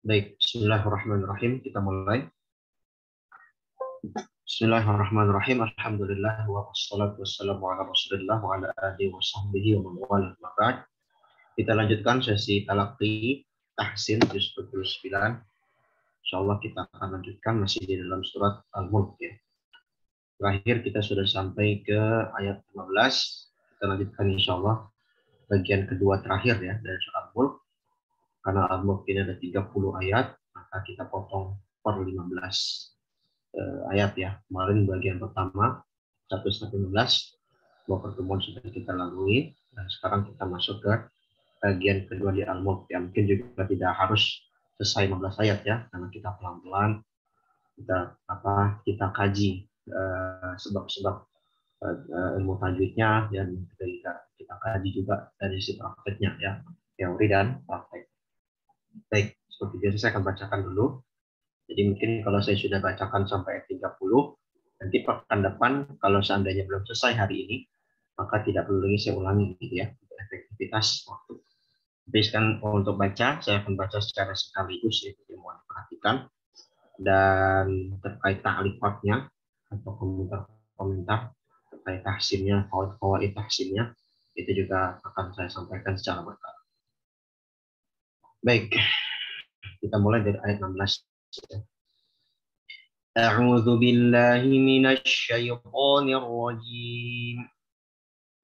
Baik, bismillahirrahmanirrahim. Kita mulai. Bismillahirrahmanirrahim. Alhamdulillah wa wassalatu wassalamu ala Rasulillah wa ala alihi wa sahbihi wa man wala amma ba'd. Kita lanjutkan sesi talaqi tahsin juz 29. Insyaallah kita akan lanjutkan masih di dalam surat Al-Mulk ya. Terakhir kita sudah sampai ke ayat 15. Kita lanjutkan insyaallah bagian kedua terakhir ya dari surat Al-Mulk. Karena Al-Mulk ini ada 30 ayat, maka kita potong per 15 ayat ya. Kemarin bagian pertama 1-15 dua pertemuan sudah kita lalui, dan sekarang kita masuk ke bagian kedua di Al-Mulk ya. Mungkin juga tidak harus selesai 15 ayat ya, karena kita pelan-pelan kita kaji sebab-sebab ilmu tajwidnya, dan kita kaji juga dari sisi prakteknya ya, teori dan praktek. Baik, seperti biasa saya akan bacakan dulu. Jadi mungkin kalau saya sudah bacakan sampai ayat 30, nanti pekan depan kalau seandainya belum selesai hari ini, maka tidak perlu lagi saya ulangi gitu ya, untuk efektivitas waktu. Tapi kan untuk baca, saya akan baca secara sekaligus ya, jadi mohon perhatikan. Dan terkait ta'lifatnya atau komentar-komentar terkait tahsinnya, fawaid tahsinnya, itu juga akan saya sampaikan secara berkala. Baik, kita mulai dari ayat 16. أعوذ بالله من الشيطان الرجيم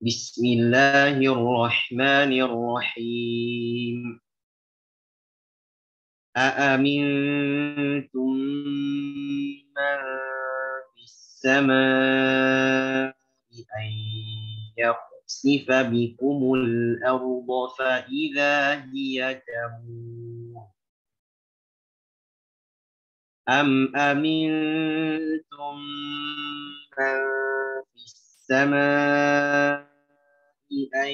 بسم الله الرحمن الرحيم أأمنتم من في السماء أن يخسف بكم الأرض فإذا هي تمور أم أمنتم من في السماء أن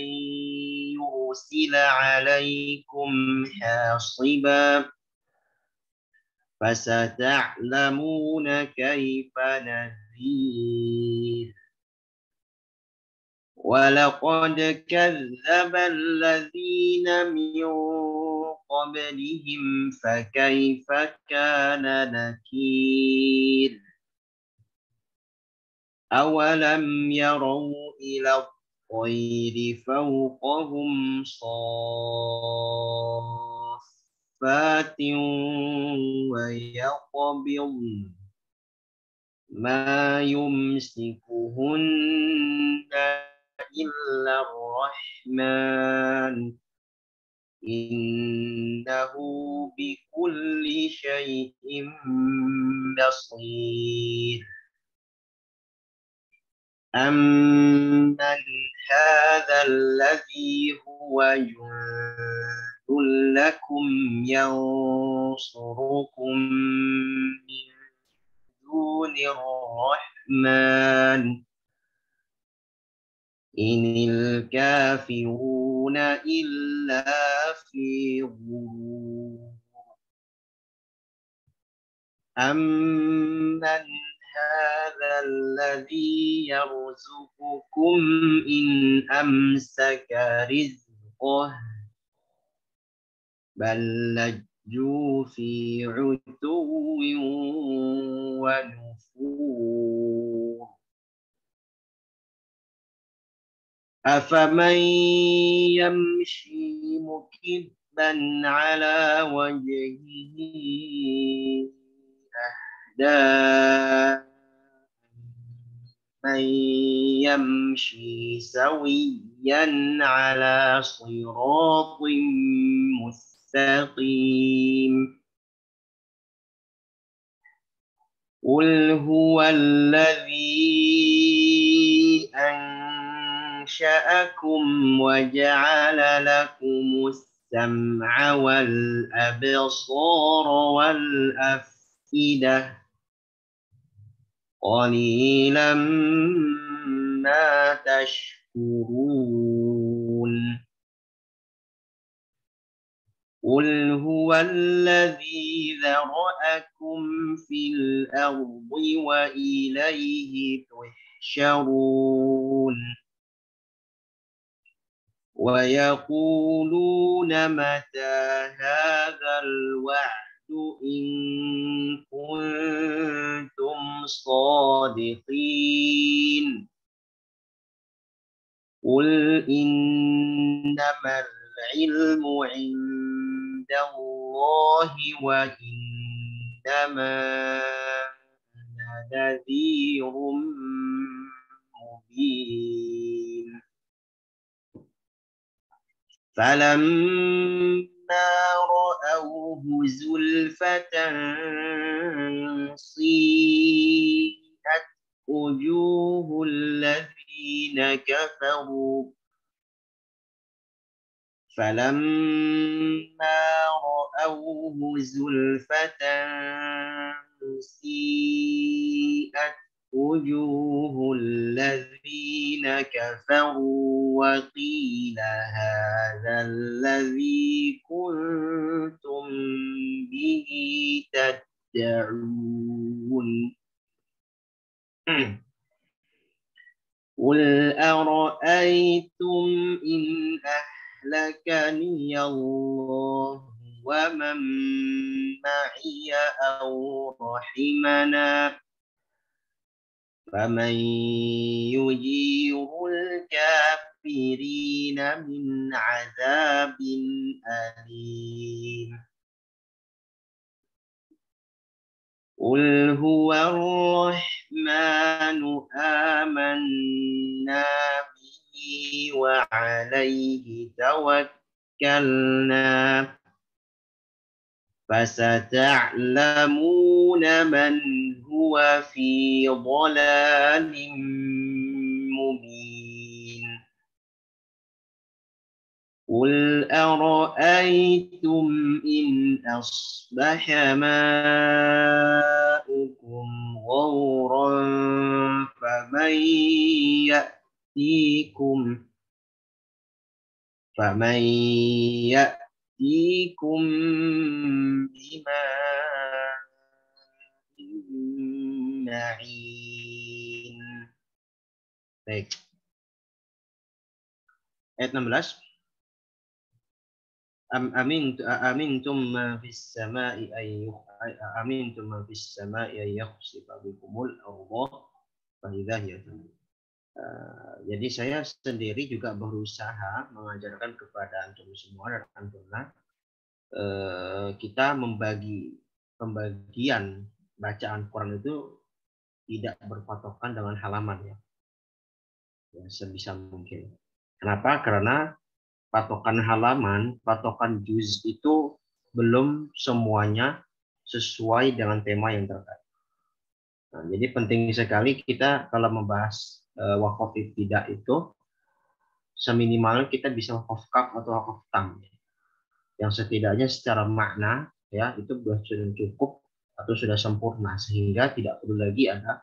يرسل عليكم حاصبا فستعلمون كيف نذير ولقد كذب الذين من قبلهم فكيف كان نكير أولم يروا إلى الطير فوقهم صافات ويقبضن ما يمسكهن إلا الرحمن إنه بكل شيء بصير أمن هذا الذي هو جند لكم ينصركم من دون الرحمن إن الكافرون إلا في غرور أمن هذا الذي يرزقكم إن أمسك رزقه بل لجوا في عتو ونفور أفمن يمشي مكبا على وجهه أهدى من يمشي سويا على صراط مستقيم قل هو الذي أنشأكم وجعل لكم السمع والأبصار والأفئدة قليلا ما تشكرون قل هو الذي ذرأكم في الأرض وإليه تحشرون ويقولون متى هذا الوعد إن كنتم صادقين قل إنما العلم عند الله وإنما أنا نذير مبين فلما رأوه زلفة سيئت وجوه الذين كفروا فلما رأوه زلفة سيئت وجوه الذين كفروا وقيل هذا الذي كنتم به تدعون قل أرأيتم إن أهلكني الله ومن معي أو رحمنا فمن يجير الكافرين من عذاب أليم قل هو الرحمن آمنا به وعليه توكلنا فستعلمون من هو في ضلال مبين قل أرأيتم إن أصبح ماؤكم غورا فمن يأتيكم بماء معين. Baik. Ayat 16. Amintum man fis sama'i amintum man fis sama'i ay yakhsifa bikumul ardh fa idza hiya tamur. Jadi saya sendiri juga berusaha mengajarkan kepada antum semua dan antumlah kita membagi pembagian bacaan Quran itu tidak berpatokan dengan halaman ya sebisa mungkin. Kenapa? Karena patokan halaman, patokan juz itu belum semuanya sesuai dengan tema yang terkait. Nah, jadi penting sekali kita kalau membahas wakaf ibtidah itu seminimal kita bisa wakaf kaf atau wakaf tam. Yang setidaknya secara makna ya itu sudah cukup atau sudah sempurna sehingga tidak perlu lagi ada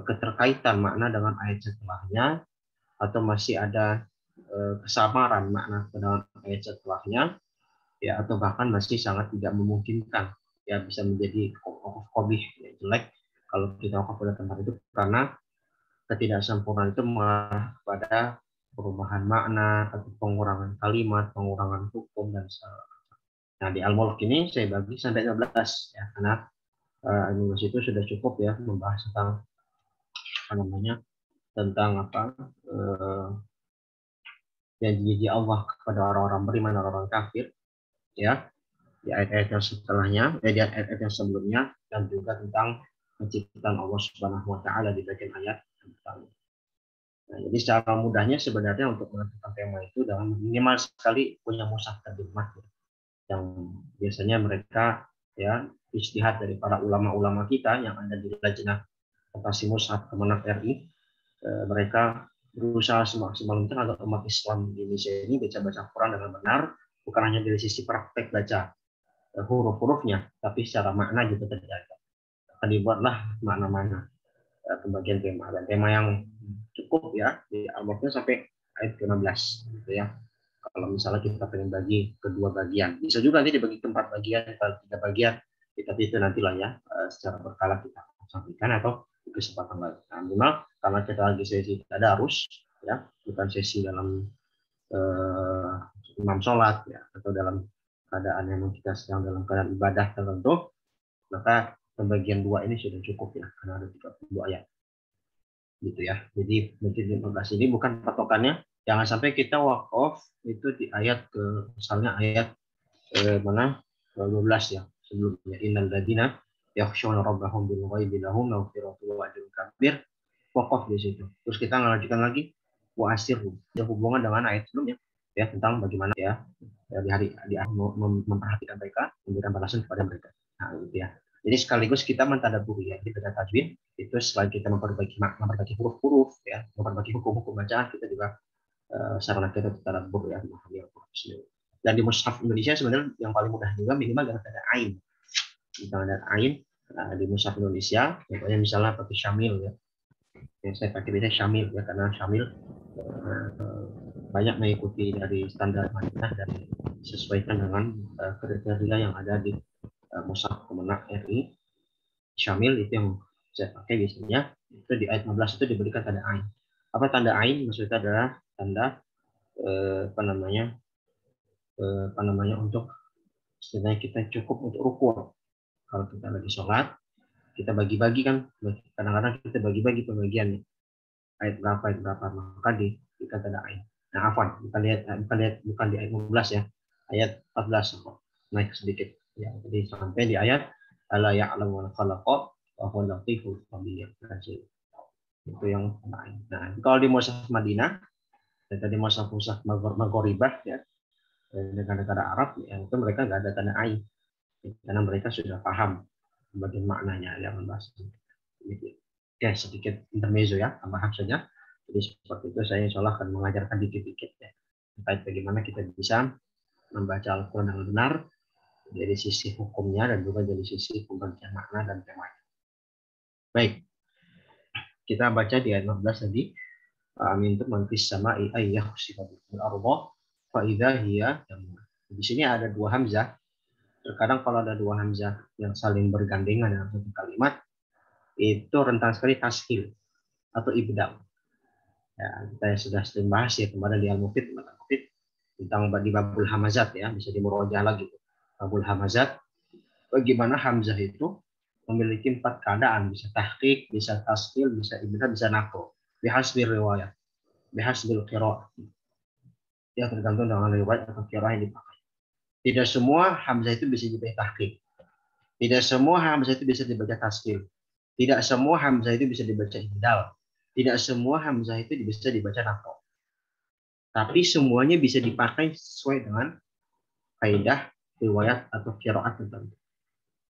keterkaitan makna dengan ayat setelahnya atau masih ada kesamaran makna dengan ayat setelahnya ya atau bahkan masih sangat tidak memungkinkan ya bisa menjadi wakaf qabih ya, jelek kalau kita wakaf pada tempat itu karena ketidaksempurnaan itu mengarah pada perubahan makna atau pengurangan kalimat, pengurangan hukum dan sebagainya. Nah di Al-Mulk ini saya bagi sampai 15 ya karena Al-Mulk itu sudah cukup ya membahas tentang apa namanya tentang janji Allah kepada orang-orang beriman dan orang kafir ya di ayat-ayat yang setelahnya di ayat-ayat yang sebelumnya dan juga tentang penciptaan Allah Subhanahu wa taala di bagian ayat tentang. Nah, jadi secara mudahnya sebenarnya untuk menentukan tema itu dengan minimal sekali punya mushaf terjemah ya, yang biasanya mereka ya ijtihad dari para ulama-ulama kita yang ada di Lajnah Advokasi Mushaf Kemenak RI mereka berusaha semaksimal mungkin agar umat Islam di Indonesia ini baca Quran dengan benar, bukan hanya dari sisi praktek baca huruf-hurufnya, tapi secara makna juga terjaga. Akan dibuatlah makna-makna pembagian tema dan tema yang cukup ya di Al-Mulknya sampai ayat ke-16 gitu ya. Kalau misalnya kita pengen bagi kedua bagian, bisa juga nanti dibagi ke 4 bagian atau 3 bagian, tapi itu nantilah ya secara berkala kita sampaikan atau di kesempatan lain. Nah, minimal karena kita lagi sesi tadarus ya, bukan sesi dalam imam sholat ya atau dalam keadaan memang kita sedang dalam keadaan ibadah tertentu, maka pembagian 2 ini sudah cukup ya, karena ada 32 ayat. Gitu ya. Jadi mungkin 15 ini bukan patokannya. Jangan sampai kita waqaf itu di ayat ke, misalnya ayat mana 12 ya, sebelumnya innal ladzina yakhshawna rabbahum bil ghaibi lahum maghfiratun wa ajrun kabir. Waqaf di situ. Terus kita melanjutkan lagi wa asirru. Ada hubungan dengan ayat sebelumnya ya, tentang bagaimana ya di hari memperhatikan mereka, memberikan balasan kepada mereka. Nah, itu ya. Jadi sekaligus kita mentadaburi ya, kita tajwid itu selain kita memperbaiki huruf-huruf ya, memperbaiki hukum-hukum bacaan, kita juga sarana kita tadabur ya, memahami Al-Qur'an sendiri. Dan di mushaf Indonesia sebenarnya yang paling mudah juga minimal dengan tanda ain. Tanda ain di mushaf Indonesia, contohnya misalnya pakai syamil ya. Yang saya pakai biasanya syamil ya, karena syamil banyak mengikuti dari standar Madinah dan disesuaikan dengan kriteria yang ada di mushaf Kemenak RI. Syamil itu yang saya pakai biasanya, itu di ayat 15 itu diberikan tanda ain. Apa tanda ain? Maksudnya adalah tanda apa namanya untuk setidaknya kita cukup untuk rukuk. Kalau kita lagi sholat, kita bagi-bagi kan, kadang-kadang kita bagi-bagi pembagiannya. Ayat berapa, maka diberikan tanda ain. Nah, afwan, bukan di ayat 15 ya, ayat 14 naik sedikit. Ya, jadi sampai di ayat ala ya'lamu man khalaqa wa huwal latiful khabir. Itu yang tanda ain. Nah, kalau di mushaf Madinah, dan tadi mushaf Maghribah ya, negara-negara Arab ya, itu mereka nggak ada tanda ain karena mereka sudah paham bagian maknanya yang membahas ini. Oke, sedikit intermezzo ya, tambahan saja. Jadi seperti itu saya insya Allah akan mengajarkan dikit-dikit ya terkait bagaimana kita bisa membaca Al-Quran dengan benar dari sisi hukumnya dan juga dari sisi pembagian makna dan temanya. Baik, kita baca di ayat 15 tadi. Amin tu man fis sama'i ay yakhsifa bil arda fa idza hiya. Di sini ada dua hamzah. Terkadang kalau ada dua hamzah yang saling bergandengan dalam satu kalimat, itu rentan sekali tashil atau ibdal. Ya, kita sudah sering bahas ya kemarin di Al-Mufid tentang di babul hamazat ya, bisa dimurojaah lagi. Babul hamazat, bagaimana hamzah itu memiliki 4 keadaan, bisa tahqiq, bisa tashil, bisa ibdal, bisa naql. Bihasbil riwayat, bihasbil qiraah. Ya tergantung dengan riwayat atau qiraah yang dipakai. Tidak semua hamzah itu bisa dibaca tahqiq. Tidak semua hamzah itu bisa dibaca tashil. Tidak semua hamzah itu bisa dibaca ibdal. Tidak semua hamzah itu bisa dibaca naql. Tapi semuanya bisa dipakai sesuai dengan kaidah riwayat atau qiraat tertentu.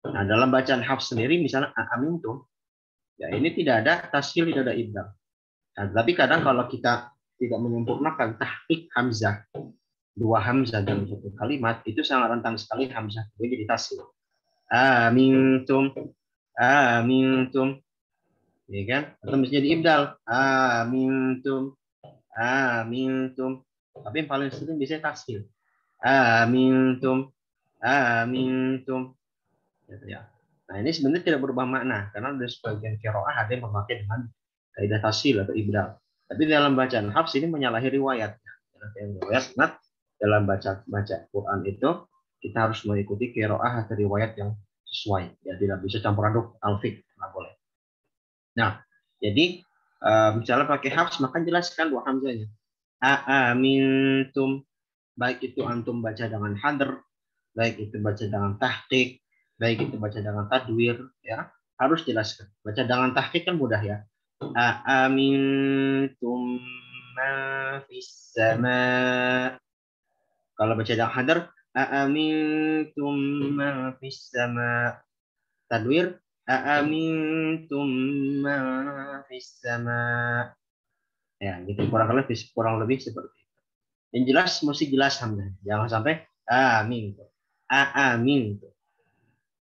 Nah, dalam bacaan Hafs sendiri misalnya amintum, ya ini tidak ada tashil, tidak ada ibdal. Nah, tapi kadang kalau kita tidak menyempurnakan tahqiq hamzah, dua hamzah dalam satu kalimat, itu sangat rentan sekali hamzah itu jadi tashil. Amintum, amintum, ya kan? Atau bisa jadi ibdal. Amintum, amintum. Tapi yang paling sering bisa tashil. Amintum, amintum. Gitu ya. Nah, ini sebenarnya tidak berubah makna karena ada sebagian qiraah ada yang memakai dengan kaidah tashil atau ibdal. Tapi dalam bacaan Hafs ini menyalahi riwayat. Dalam baca Quran itu kita harus mengikuti qiraah atau riwayat yang sesuai. Ya, tidak bisa campur aduk alfik, nggak boleh. Nah, jadi misalnya pakai Hafs maka jelaskan dua hamzahnya. Amintum, baik itu antum baca dengan hadr, baik itu baca dengan tahqiq, baik itu baca dengan tadwir, ya harus jelaskan. Baca dengan tahqiq kan mudah ya. Amintum man fis sama. Kalau baca dengan hadr, amintum man fis sama. Tadwir, amintum man fis sama. Ya, gitu kurang lebih seperti itu. Yang jelas mesti jelas hamzah. Jangan sampai amin. Amin.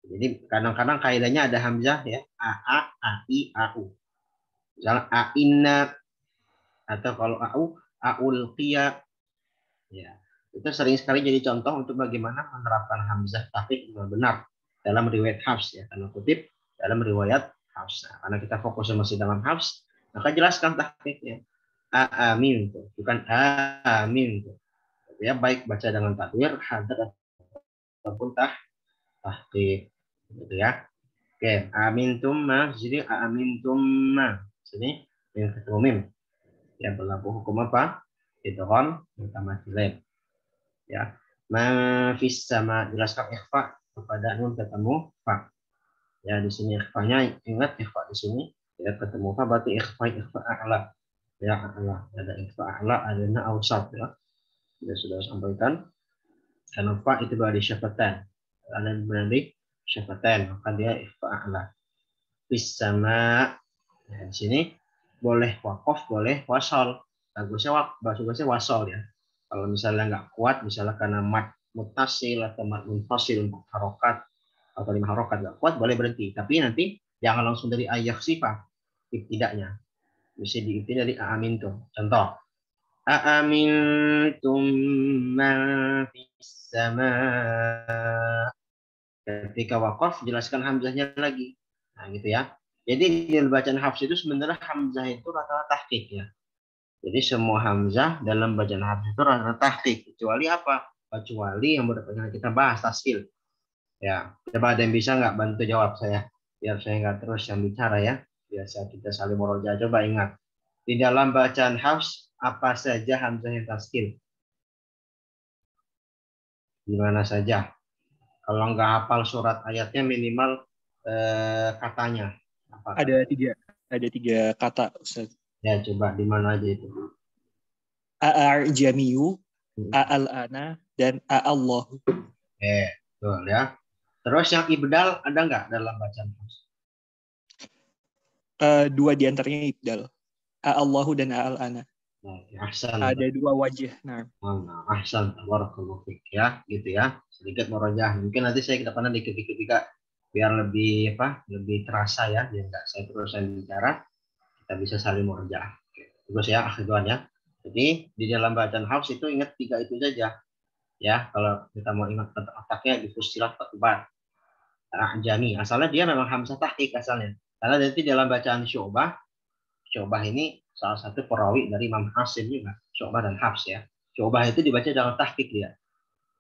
Jadi kadang-kadang kaidahnya ada hamzah ya, ai, au. Misalnya inna, atau kalau aul qiyya. Ya, itu sering sekali jadi contoh untuk bagaimana menerapkan hamzah tahqiq dengan benar dalam riwayat Hafs ya, karena kutip dalam riwayat Hafs. Nah, karena kita fokusnya masih dalam Hafs, maka jelaskan tahqiqnya. Amin tuh, bukan amin tuh. Ya, baik baca dengan tadwir, hadar ataupun tahqiq gitu ya. Oke, amintum ma jadi amintum ma sini yang ketemu mim yang berlaku hukum apa? Idgham mutamatsilain ya. Ma fis sama jelaskan ikhfa kepada nun ketemu fa. Ya di sini ikhfanya ingat ikhfa di sini ya ketemu fa berarti ikhfa a'la. Ya a'la ada ikhfa a'la adanya awsat ya. Kita sudah sampaikan karena fa itu berada di syafatan. Ada berada syafatan maka dia ikhfa a'la. Fis sama ya, di sini boleh wakof, boleh wasol. Bagusnya wasol ya. Kalau misalnya nggak kuat, misalnya karena mat mutasil atau mat munfasil untuk harokat atau 5 harokat nggak kuat, boleh berhenti. Tapi nanti jangan langsung dari ayah sifat, tidaknya. Bisa diikuti dari aamintum. Contoh, aamintum man fis sama. Ketika wakof, jelaskan hamzahnya lagi. Nah, gitu ya. Jadi di bacaan Hafs itu sebenarnya hamzah itu rata-rata tahqiq ya. Jadi semua hamzah dalam bacaan Hafs itu rata-rata tahqiq. Kecuali apa? Kecuali yang berdasarkan kita bahas taskil. Ya, coba ada yang bisa nggak bantu jawab saya? Biar saya nggak terus yang bicara ya. Biasa kita saling murojaah. Coba ingat. Di dalam bacaan Hafs, apa saja hamzah yang taskil? Di mana saja? Kalau nggak hafal surat ayatnya minimal katanya. Apa Ada katanya? tiga kata, Ustaz. Ya, coba di mana aja itu. A'arjamiyu, a'al-ana, dan a'allahu. Betul ya. Terus yang ibdal ada nggak dalam bacaan Hafs? Dua diantaranya ibdal. A'allahu dan a'al-ana. Nah, ahsan. Ada dua wajah. Nah, Nah, ahsan. Barakallahu fiik ya, gitu ya. Sedikit merojah. Mungkin nanti saya ke depannya dikit-dikit juga biar lebih apa? Lebih terasa ya, biar nggak saya terus saya bicara, kita bisa saling merojah. Terus ya, akhirnya ya. Jadi di dalam bacaan Hafs itu ingat tiga itu saja. Ya, kalau kita mau ingat otaknya di Fussilat Fatubah. Jami. Asalnya dia memang hamzah tahqiq asalnya. Karena nanti dalam bacaan Syu'bah ini salah satu perawi dari Imam Hasim juga. Syu'bah dan Hafs ya. Syu'bah itu dibaca dalam tahqiq dia.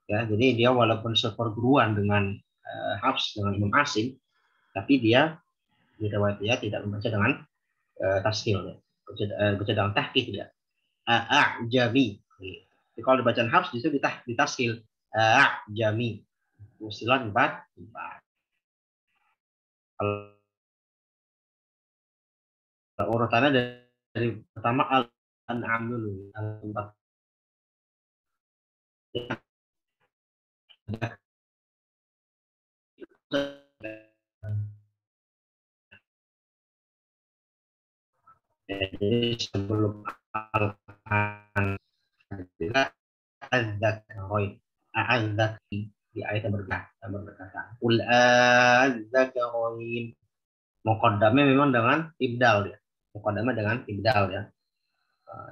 Ya, jadi dia walaupun seperguruan dengan Hafs dengan Imam Hasim, tapi dia di riwayat dia tidak membaca dengan taskil ya. Baca dalam tahqiq dia. Jami. Jadi kalau dibacaan Hafs justru ditaskil. Jami. Usilan 4. Kalau urutannya dari pertama al-an'am dulu. Al-4. Jadi sebelum al-an az-zakaroin az-zaki di ayat yang berkata ul az-zakaroin muqaddamnya memang dengan ibdal ya, muqaddamnya dengan ibdal ya.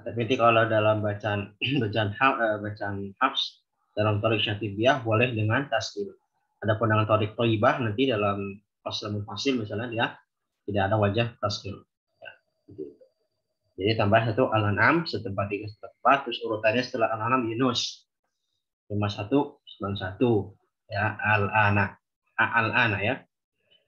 Tapi nanti kalau dalam bacaan Hafs dalam tarik syatibiyah boleh dengan tasdil. Adapun dengan tarik thayyibah nanti dalam fasal mufasil misalnya dia tidak ada wajah tasdil. Ya, gitu. Jadi tambah satu al-an'am setempat tiga setempat, terus urutannya setelah al-an'am Yunus 5191 ya al-ana al-ana ya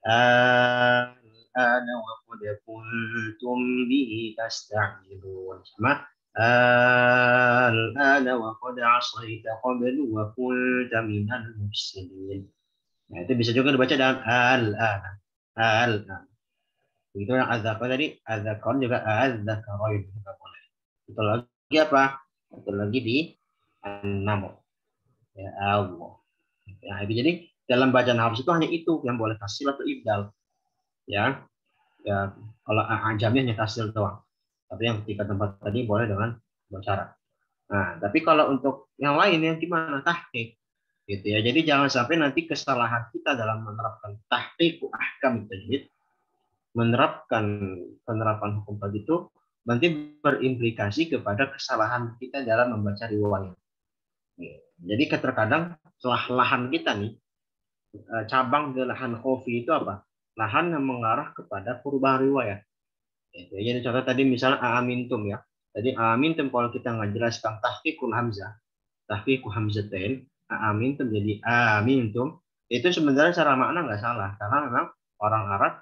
al-ana wa qad kuntum bihi tasta'jilun sama al-ana wa qad asaita qablu wa kunta minal mufsidin. Nah, itu bisa juga dibaca dengan al-ana al-ana. Begitu yang azakar tadi, azakar juga azakaroid juga boleh. Itu lagi apa? Itu lagi di an-namu. Ya Allah. Ya, jadi dalam bacaan Hafs itu hanya itu yang boleh tasil atau ibdal. Ya, ya kalau ajamnya hanya tasil doang. Tapi yang ketiga tempat tadi boleh dengan dua cara. Nah, tapi kalau untuk yang lain yang gimana tahqiq gitu ya. Jadi jangan sampai nanti kesalahan kita dalam menerapkan tahqiq ahkam tajwid, menerapkan penerapan hukum tadi itu nanti berimplikasi kepada kesalahan kita dalam membaca riwayat. Jadi terkadang lahan kita nih, cabang dari lahan kopi itu apa? Lahan yang mengarah kepada perubahan riwayat. Jadi contoh tadi misalnya amintum ya. Jadi amintum kalau kita nggak jelaskan tahqiqul hamzah, tahqiqul hamzatain, Amintum jadi amintum, itu sebenarnya secara makna nggak salah, karena memang orang Arab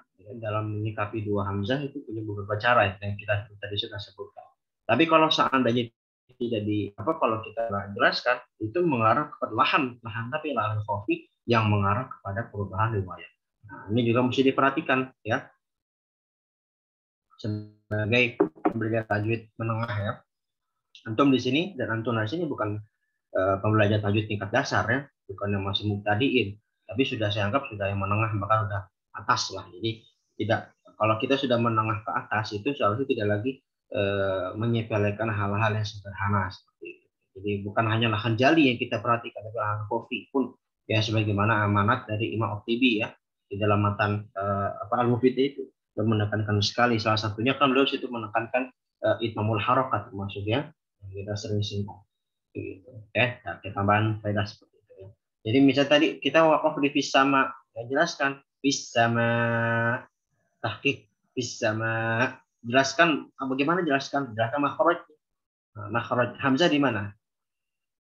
dalam menyikapi dua hamzah itu punya beberapa cara yang kita tadi sudah sebutkan. Tapi kalau seandainya tidak kalau kita jelaskan, itu mengarah kepada lahan tapi lahan khafi yang mengarah kepada perubahan riwayat. Nah, ini juga mesti diperhatikan ya, sebagai pembelajar tajwid menengah ya. Antum di sini dan antum di sini bukan pembelajar tajwid tingkat dasar ya, bukan yang masih mubtadiin, tapi sudah saya anggap sudah yang menengah, bahkan sudah atas lah. Jadi tidak, kalau kita sudah menengah ke atas itu seharusnya tidak lagi menyepelekan hal-hal yang sederhana seperti itu. Jadi bukan hanya lahan jali yang kita perhatikan, tapi lahan kofi pun ya, sebagaimana amanat dari Imam At-Tibi ya di dalam matan Al-Mufid itu menekankan sekali, salah satunya kan beliau situ menekankan itmamul harakat, maksudnya kita sering singgung gitu ya. Nah, tambahan faedah seperti itu ya. Jadi misal tadi kita wakaf di fisama, ya jelaskan fisama, tahqiq fisama, jelaskan bagaimana, jelaskan makhraj. Nah, makhraj hamzah di mana?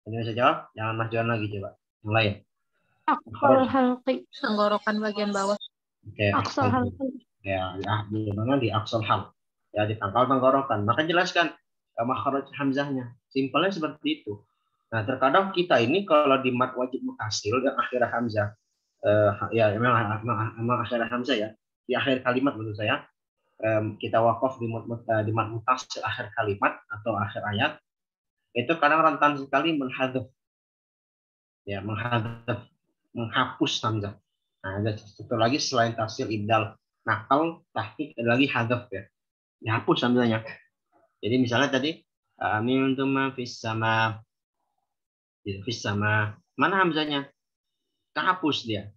Ini bisa jawab, jangan mahjuan lagi, coba yang lain. Aqsal halqi, tenggorokan bagian bawah. Oke, Aqsal halqi. Ya, di mana, di aqsal hal. Ya, di pangkal tenggorokan. Maka jelaskan makhraj hamzahnya. Simpelnya seperti itu. Nah, terkadang kita ini kalau di mat wajib mutasil yang akhir hamzah, ya memang akhir hamzah ya, di akhir kalimat menurut saya, kita wakaf di mat mutasil akhir kalimat atau akhir ayat, itu kadang rentan sekali menghadzaf, ya menghadzaf, menghapus hamzah. Nah, ada satu lagi selain tafsir ibdal, nakal, tahqiq, ada lagi hadzaf ya, dihapus hamzahnya. Jadi misalnya tadi amintum fis sama, fis sama, mana hamzahnya? Kehapus dia.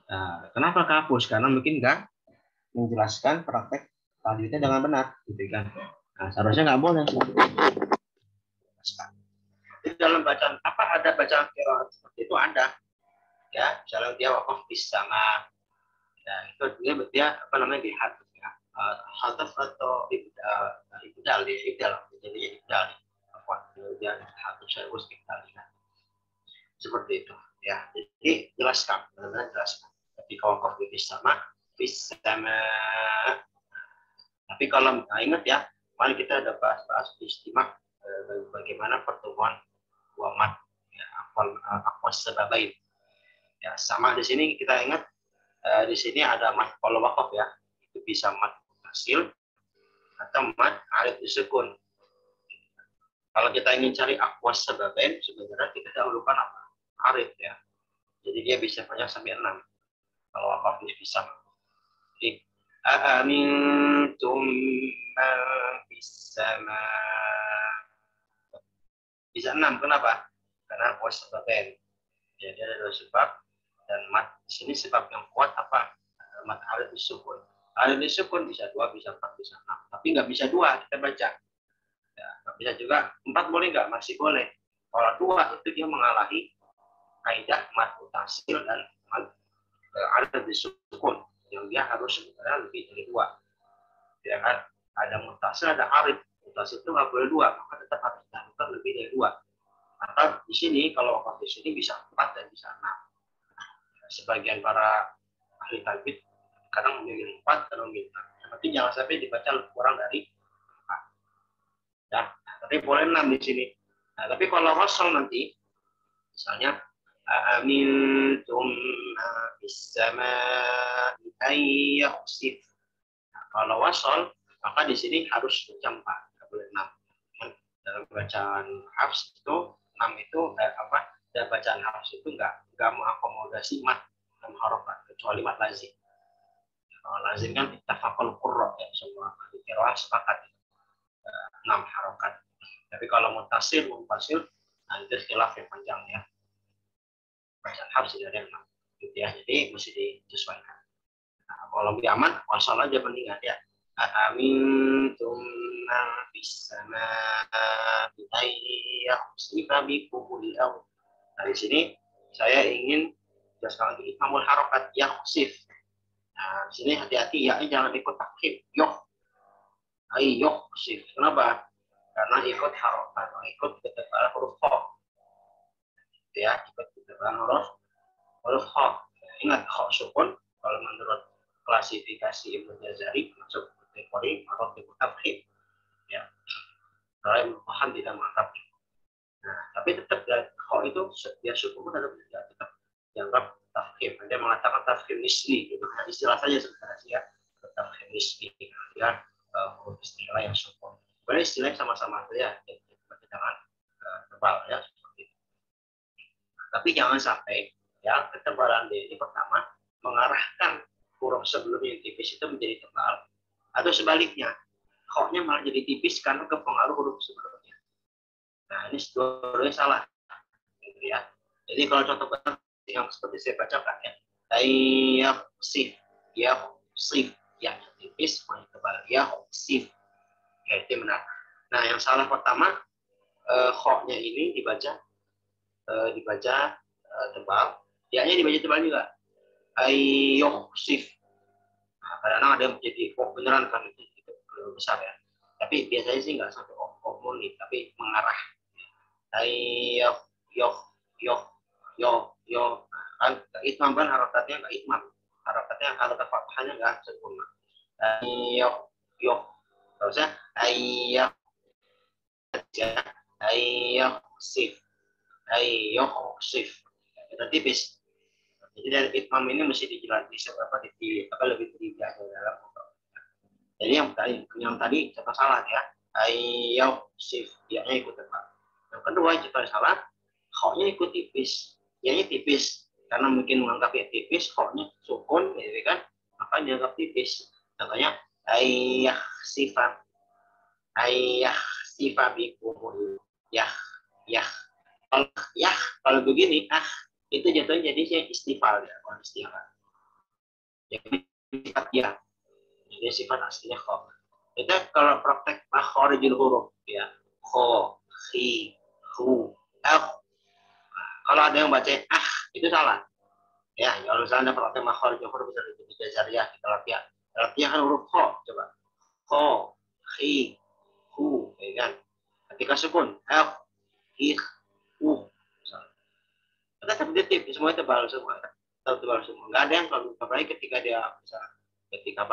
Nah, kenapa kehapus? Karena mungkin nggak menjelaskan praktek tajwidnya dengan benar, gitu kan? Nah, seharusnya nggak boleh. Di dalam bacaan apa ada bacaan qiraat seperti itu ada, ya. Misalnya dia wakaf bis sama, nah itu dia apa namanya, dihadaf ya, hadaf atau ibdal jadi ibdal apa dia hadaf saya harus ibdal ya. Seperti itu ya. Jadi jelaskan, benar-benar jelaskan. Tapi kalau wakaf bis sama, tapi kalau ingat ya, kemarin kita ada bahas istimak bagaimana pertemuan dua mat ya, akwal sebabain ya. Sama di sini kita ingat, di sini ada mat kalau wakaf ya, itu bisa mat hasil atau mat alif disukun. Kalau kita ingin cari akwal sebabain, sebenarnya kita dahulukan apa? Alif ya. Jadi dia bisa banyak sampai 6 kalau wakaf bisa. Jadi amintum man fis sama, bisa 6. Kenapa? Karena kuat sebabnya. Jadi ada dua sebab, dan mat di sini sebab yang kuat apa? Mat alif disukun. Alif disukun bisa 2, bisa 4, bisa 6. Tapi nggak bisa 2 kita baca. Ya, nggak bisa juga 4, boleh nggak? Masih boleh. Kalau 2 itu dia mengalahi kaidah mat mutasil dan mat alif disukun, yang dia harus sebenarnya lebih dari 2. Ya kan? Ada mutasil, ada alif. Mutasil itu nggak boleh 2, maka tetap harus dilakukan lebih dari 2. Atau di sini kalau wakaf di sini bisa 4 dan bisa 6. Sebagian para ahli tajwid kadang memilih 4, kadang memilih 6. Tapi jangan sampai dibaca kurang dari 4. Ya, tapi boleh 6 di sini. Nah, tapi kalau wasal nanti, misalnya amintum fis samaa'i ay yakhsif. Nah, kalau wasal maka di sini harus baca 4, nggak boleh 6. Dalam bacaan hafs itu 6 itu dan bacaan hafs itu nggak mengakomodasi mat 6 harokat kecuali mat lazim. Kalau lazim kan ittafaqul qurra ya, semua ahli qiraah sepakat 6 harokat. Tapi kalau mutasil, nanti khilaf yang panjang ya. Bacaan hafs tidak ada 6 gitu ya. Jadi mesti disesuaikan. Nah, kalau lebih aman wasal aja mendingan ya. Amintum man fis samaa'i ay yakhsifa bikumul ardh. Dari sini saya ingin jelaskan lagi itmamul harokat yakhsif. Nah, di sini hati-hati ya, jangan ikut takhif. Ay yakhsif. Kenapa? Karena ikut harokat, ikut ketebalan huruf kha. ya, ditebalkan huruf kho. Ingat kho sukun kalau menurut klasifikasi Ibnu Jazari masuk kategori marotib tafkhim, ya. Kalau paham tidak mantap. Nah, tapi tetap kho itu dia sukun tetap dianggap tafkhim. Dia mengatakan tafkhim nisbi, itu hanya istilah saja sebenarnya, ya. Tafkhim nisbi, ya, huruf istilah yang sukun. Sebenarnya istilahnya sama-sama saja, jangan tebal, ya, seperti itu. Tapi jangan sampai, ya, ketebalan D ini pertama mengarahkan huruf sebelumnya yang tipis itu menjadi tebal, atau sebaliknya, kho-nya malah jadi tipis karena kepengaruh huruf sebelumnya. Nah, ini sebetulnya salah, gitu ya. Jadi kalau contoh yang seperti saya bacakan, ya, yaksif, ya tipis, malah tebal, yaksif, ya itu benar. Nah, yang salah pertama, kho-nya ini dibaca tebal, ya-nya dibaca tebal juga. Ayoksif. Nah, kadang-kadang ada yang menjadi beneran kan itu besar, ya. Tapi biasanya sih nggak sampai muni, tapi mengarah. Yo. Kan itmam kan harokatnya nggak itmam. Harokatnya kalau fathahnya nggak sempurna. Yo. Terusnya ayoksif. Itu tipis. Jadi dari itmam ini mesti dijelaskan lebih tinggi dalam. Jadi yang tadi contoh salah, ya. Ayoksif, dia-nya ikut tebal. Yang kedua contoh salah, kho-nya ikut tipis. Dia-nya tipis karena mungkin menganggapnya tipis, kho-nya sukun, gitu kan? Maka dianggap tipis. Contohnya ayakhsifa bikumul yah. Kalau begini, itu jatuhnya jadi istifal, ya, bukan istifal. Jadi sifat ya. Jadi sifat aslinya kho. Itu kalau praktek makhorijul huruf, ya, kho, khi, hu, f. Kalau ada yang baca itu salah. Ya, kalau misalnya praktek makhorijul huruf bisa di Jazariyah, kita latihan. Latihan huruf kho, coba. Kho, khi, hu, ya kan. Ketika sukun, f, hi, hu. Kita tertib, semuanya tebal semua. Tebal semua. Nggak ada yang kalau apalagi ketika dia bisa ketika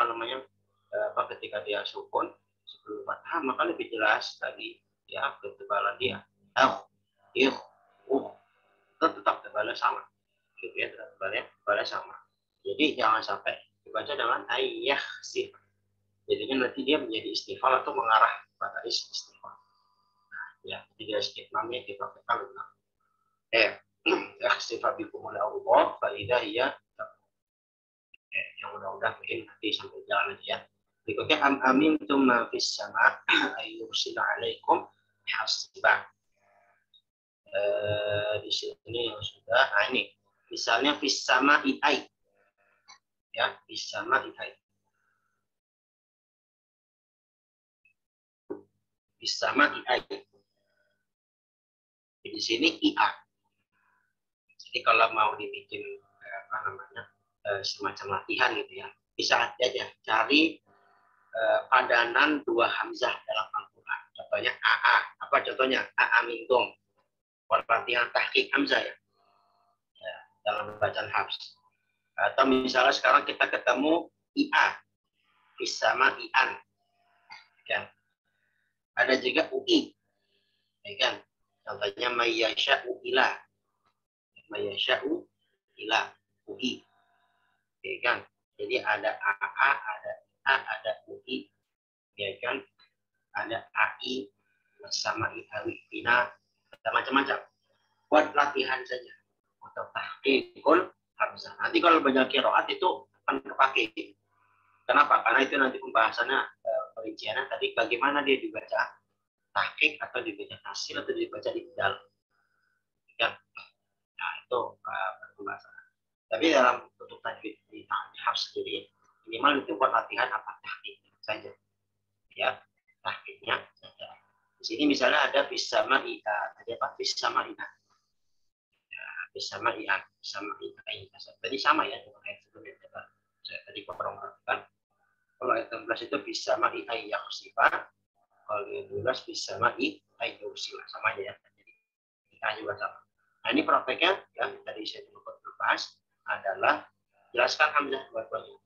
ketika dia sukun sebelum fathah, maka lebih jelas tadi, ya, ketebalan dia. Tetap tebalnya sama, gitu ya, tebalnya sama. Jadi jangan sampai dibaca dengan ayakhsif. Jadinya nanti dia menjadi istifal atau mengarah pada istifal. Nah, ya, jadi istifalnya dipraktekkan benar. Yakhsifa bikumul Allah fa idza hiya. Yang mudah-mudahan mungkin nanti sampai jalan aja, ya. Berikutnya amintum ma fis sama ayyursila alaikum hasiba. Di sini yang sudah, ini misalnya fis sama ai, ya, fis sama ai, fis sama ai. Di sini ia. Jadi kalau mau dibikin semacam latihan, gitu ya, bisa aja cari padanan dua hamzah dalam Al-Quran. Contohnya AA. Apa contohnya? AA mintum. Latihan tahqiq hamzah, ya, dalam bacaan Hafs. Atau misalnya sekarang kita ketemu IA, sama ian, kan? Ada juga UI, ya kan? Contohnya mayyasha'u ila, UI, ya kan? Jadi ada AA, ada IA, ada UI, ya kan? Ada AI, sama IAWI, bina, macam-macam. Buat latihan saja untuk tahqiqul hamzah. Nanti kalau banyak qiraat itu akan kepake. Kenapa? Karena itu nanti pembahasannya, perinciannya tadi bagaimana dia dibaca tahqiq atau dibaca tasil atau dibaca ibdal. Ya. Nah, itu pembahasan. Tapi dalam bentuk tajwid di Hafs sendiri minimal itu buat latihan apa tahqiq saja. Ya, tahqiqnya saja. Di sini misalnya ada bisama ida, ada apa bisama ida. Sama ian, sama ian. Tadi sama, ya, dengan ayat sebelumnya. Saya tadi kurang perhatikan. Kalau ayat 16 itu bisa ma ian yang sifat. Kalau ayat 12 bisa ma ian yang sifat. Sama aja, ya. Jadi ian juga sama. Nah, Nah, ini prakteknya yang tadi saya coba bahas adalah jelaskan hamzah dua-duanya.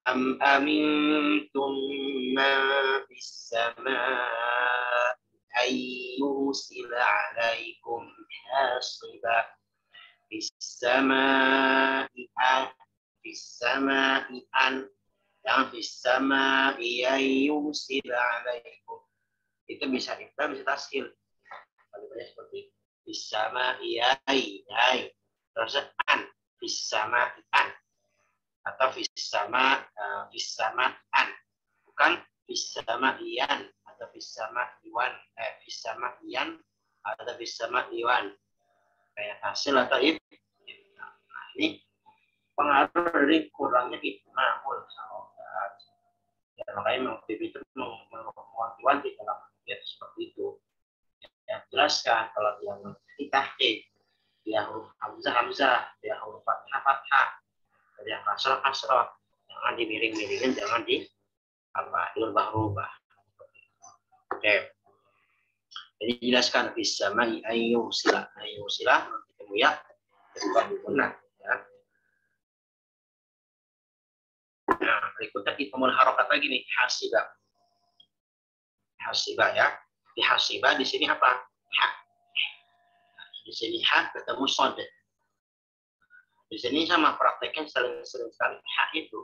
Am amintum man fis samaa ayyusila alaikum hasiba fis samaa'i an yang fis samaa'i ayyusila alaikum. Itu bisa taskil. Kalau seperti fis samaa'i terus an fis samaa'i an atau fis sama'an, bukan fis sama'iyan atau fis sama'iwan, fis sama'iyan atau fis sama'iwan, kayak hasil atau itu. Nah, ini pengaruh dari kurangnya hikmahul saudat. Ya, makanya itu menguat-kuat di dalam ya, seperti itu. Ya, jelaskan kalau yang ditahqiq, dia huruf hamzah, dia huruf fathah, yang kasrah, jangan dimiring-miringin, jangan dirubah-rubah. Oke. Jadi jelaskan bisa mai ayu sila ketemu ya, benar. Ya. Nah, berikutnya kita mulai harokat lagi nih, hasiba ya. Di hasiba di sini apa? Ha. Di sini ha ketemu sod. Di sini sama prakteknya sering sekali hak itu,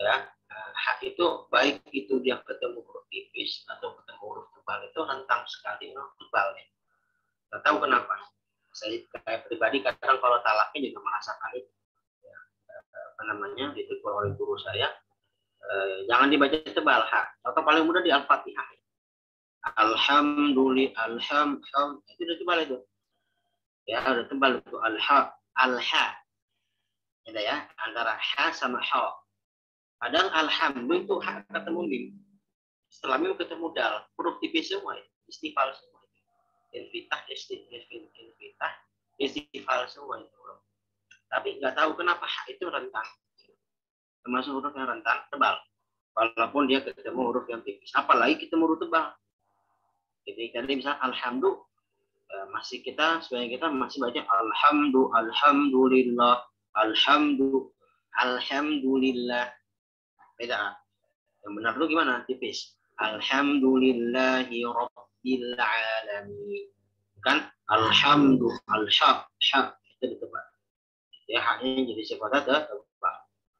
ya hak itu baik itu dia ketemu huruf tipis atau ketemu huruf tebal itu rentang sekali huruf tebal. Nggak tahu kenapa. Saya kayak pribadi kadang kalau talaknya juga merasakan itu. Ya, apa namanya ditegur oleh guru saya, jangan dibaca tebal hak. Atau paling mudah di Al-Fatihah. Alhamdulillah, itu udah tebal itu. Ya udah tebal itu al-ha. Ada ya antara ha sama ha. Padahal alhamdulillah itu ha ketemu mim. Setelah mim ketemu dal, huruf tipis semua, istifal semua. Infitah, istifal semua itu. Tapi nggak tahu kenapa ha itu rentang. Termasuk huruf yang rentang tebal. Walaupun dia ketemu huruf yang tipis, apalagi ketemu huruf tebal. Jadi misalnya alhamdulillah, sebagian kita masih baca alhamdulillah. Alhamdulillah. Beda. Yang benar lu gimana? Tipis. Alhamdulillahi rabbil alamin. Bukan alhamdulillah. Itu ditebal. Ya, haknya jadi sifat tebal.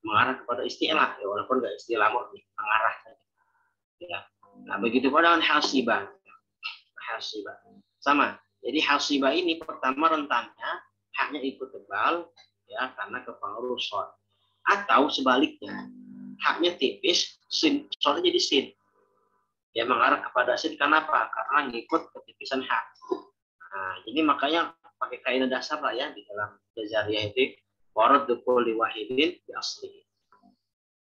Mengarah kepada istilah. Ya, walaupun enggak istilah mengarah saja. Ya. Nah, begitu pada hasibah. Sama. Jadi hasibah ini pertama rentangnya haknya ikut tebal. Ya, karena kepengaruh short. Atau sebaliknya, haknya tipis, shortnya jadi sin. Ya mengarah kepada sin, kenapa? Karena ngikut ketipisan hak. Nah, ini makanya pakai kaidah dasar lah ya di dalam Jazariyah itu, warad kulli wahidin bi aslihi.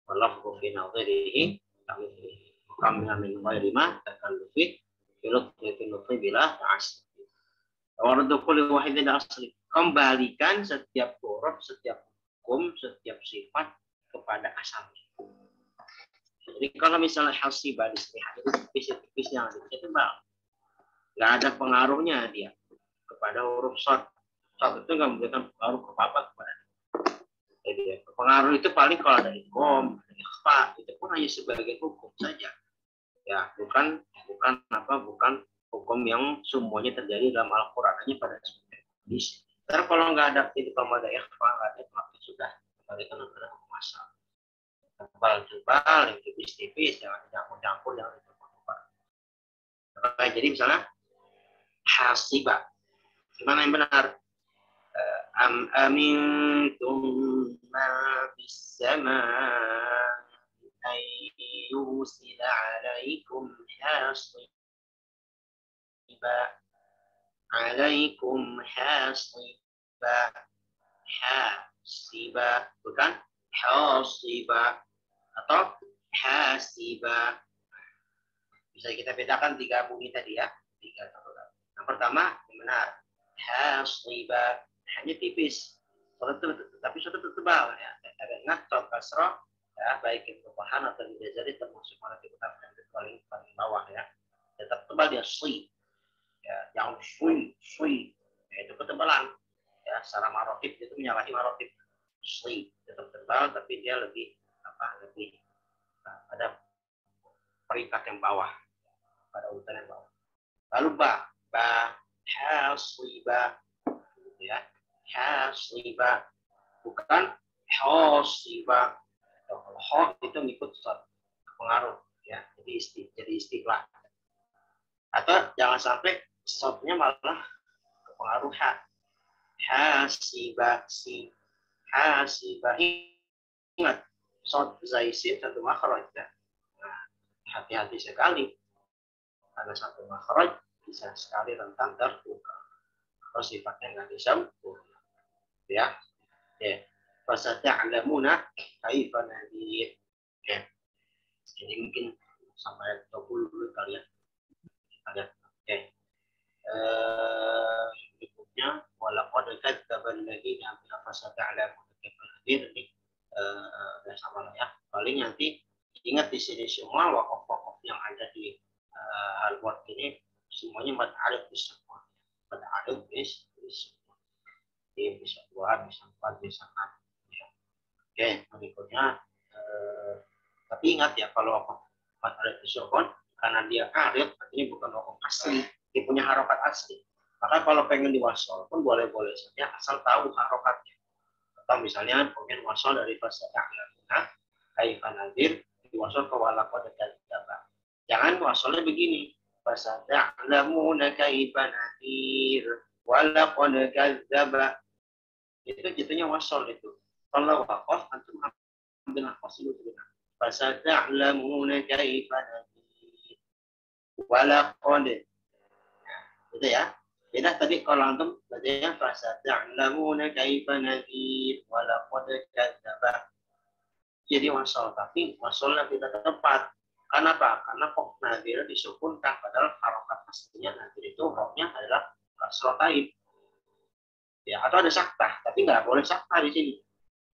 Wallahu fi nadhirihi kamina min ghairi ma takallufi fi bila ta'as. Warad kulli wahidin bi aslihi. Kembalikan setiap huruf, setiap hukum, setiap sifat kepada asalnya. Jadi kalau misalnya hasibah di sini itu tipis yang ada tebal, nggak ada pengaruhnya dia kepada huruf short. Short itu nggak memberikan pengaruh kepada Jadi pengaruh itu paling kalau ada ikom, ada ikhfa, itu pun hanya sebagai hukum saja. Ya bukan hukum yang semuanya terjadi dalam Al-Quran, hanya pada hadis. Karena kalau nggak ada ikom, ada ikhfa, nggak ada maka sudah kembalikan kepada hukum asal. Tebal, yang tipis-tipis, jangan campur-campur, jangan dicampur-campur. Jadi misalnya hasibah, gimana yang benar? Am amintum ma fis samaa'i ay yusila 'alaikum hasiba. Hasiba, bukan hasiba atau hasiba. Bisa kita bedakan tiga bunyi tadi ya. Yang pertama yang benar, hasiba, hanya tipis, tapi sudah tebal ya. Ada ngatot kasroh ya, baik itu bahan atau dijazari termasuk mana kita paling bawah ya. Tetap tebal dia sui. Ya, yang sui ya, itu ketebalan. secara marotib itu menyalahi marotib sli, tetap tebal tapi dia lebih ada peringkat yang bawah, pada urutan yang bawah. Lalu ba hasliba, gitu ya, hasliba, bukan hasiba. Kalau ho itu ngikut pengaruh, ya, jadi istilah. Atau jangan sampai shotnya malah ke pengaruh ha. Hasiba, si hasiba. Ingat, shot zaisin satu makhraj. Ya. Nah, hati-hati sekali. Ada satu makhraj bisa sekali rentan terbuka. Kalau sifatnya nggak disempurna. Ya. Ya. Fasata'lamuna kaifa nadir. Ya. Jadi mungkin sampai 20 dulu kali ya. Kita lihat. Oke. Berikutnya walaqad kadzdzaba alladziina min fasata'lamuna kaifa nadir. Ini udah sama lah ya. Paling nanti ingat di sini semua wakaf-wakaf yang ada di al-word ini semuanya mad alif disebut. Mad alif disebut. Jadi bisa 2, bisa 4, bisa 6. Ya. Oke, berikutnya tapi ingat ya kalau wakaf mad alif disebut karena dia alif artinya bukan wakaf asli, dia punya harokat asli. Maka kalau pengen diwasol pun boleh-boleh saja asal tahu harokatnya. Atau misalnya pengen wasol dari fasata'lamuna kaifa nadir diwasol ke walaqad kadzdzaba. Jangan wasolnya begini. Fasata'lamuna kaifa nadir walaqad kadzdzaba. Itu jatuhnya wasol itu. Kalau waqaf antum ambil nafas dulu sebentar. Fasata'lamuna kaifa nadir walaqad. Gitu ya. Beda tadi kalau antum bacanya fasata'lamuna kaifa nadir walaqad kadzdzaba. Jadi wasol, tapi wasolnya tidak tepat. Kenapa? Karena kok nadir disukunkan padahal harokat aslinya nadir itu roknya adalah kasrotain. Ya, atau ada saktah, tapi nggak boleh saktah di sini.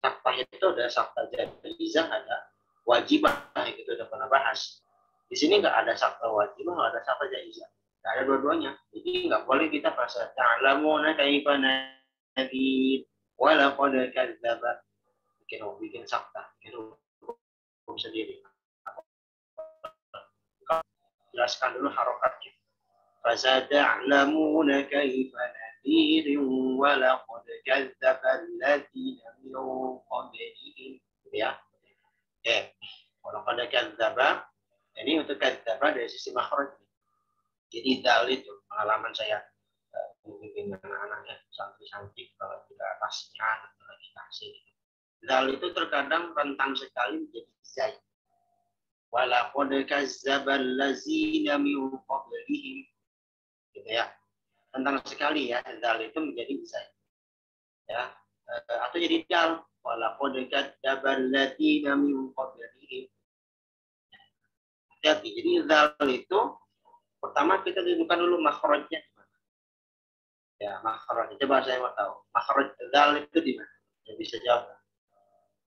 Saktah itu ada saktah jaizah, ada wajibah, itu udah pernah bahas. Di sini nggak ada saktah wajibah, nggak ada saktah jaizah. Nggak ada dua-duanya. Jadi nggak boleh kita fasata'lamuna kaifa nadir walaqad kadzdzaba. Bikin saktah, bikin hukum sendiri. Jelaskan dulu harokatnya. Fasata'lamuna kaifa nadir walaqad kadzdzaba alladziina min qablihim. Ya. Oke. Walaqad kadzdzaba. Ini untuk kadzdzaba dari sisi makhraj. Jadi dal itu pengalaman saya memimpin anak-anak ya, santri-santri kalau tidak tasnya atau lagi kasih. Dal itu terkadang rentan sekali menjadi zai. Walaqad kadzdzaba alladziina min qablihim. Gitu ya. Rentan sekali ya, dal itu menjadi zai. Ya. Atau jadi dal. Walaqad kadzdzaba alladziina min qablihim. Hati-hati. Jadi dal itu pertama kita tentukan dulu makhrajnya di mana. Ya, makhraj. Coba saya mau tahu. Makhraj dal itu di mana? Yang bisa jawab.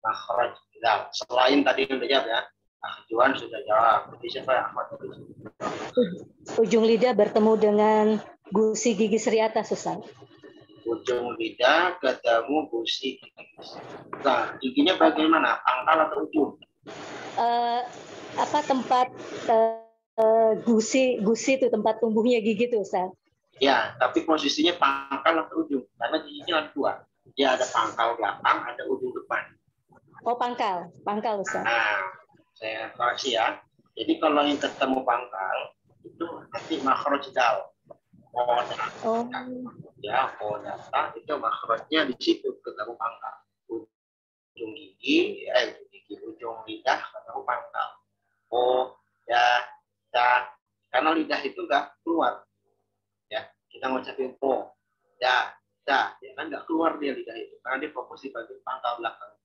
Makhraj dal. Selain tadi yang udah jawab ya. Juan sudah jawab. Jadi siapa yang Ahmad tadi? Ujung lidah bertemu dengan gusi gigi seri atas, Ustaz. Ujung lidah ketemu gusi gigi. Nah, giginya bagaimana? Pangkal atau ujung? Tempat gusi itu tempat tumbuhnya gigi itu, Ustaz. Ya, tapi posisinya pangkal atau ujung? Karena giginya ada dua. Dia ada pangkal belakang, ada ujung depan. Oh, pangkal, Ustaz. Nah, saya koreksi ya. Jadi kalau yang ketemu pangkal itu nanti makhraj dal. Oh. Ya, data itu makhrajnya di situ ketemu pangkal. Ujung gigi, ujung lidah ketemu pangkal. Karena lidah itu nggak keluar. Ya, kita ngucapin ya kan nggak keluar dia lidah itu karena dia fokus di bagian pangkal belakang.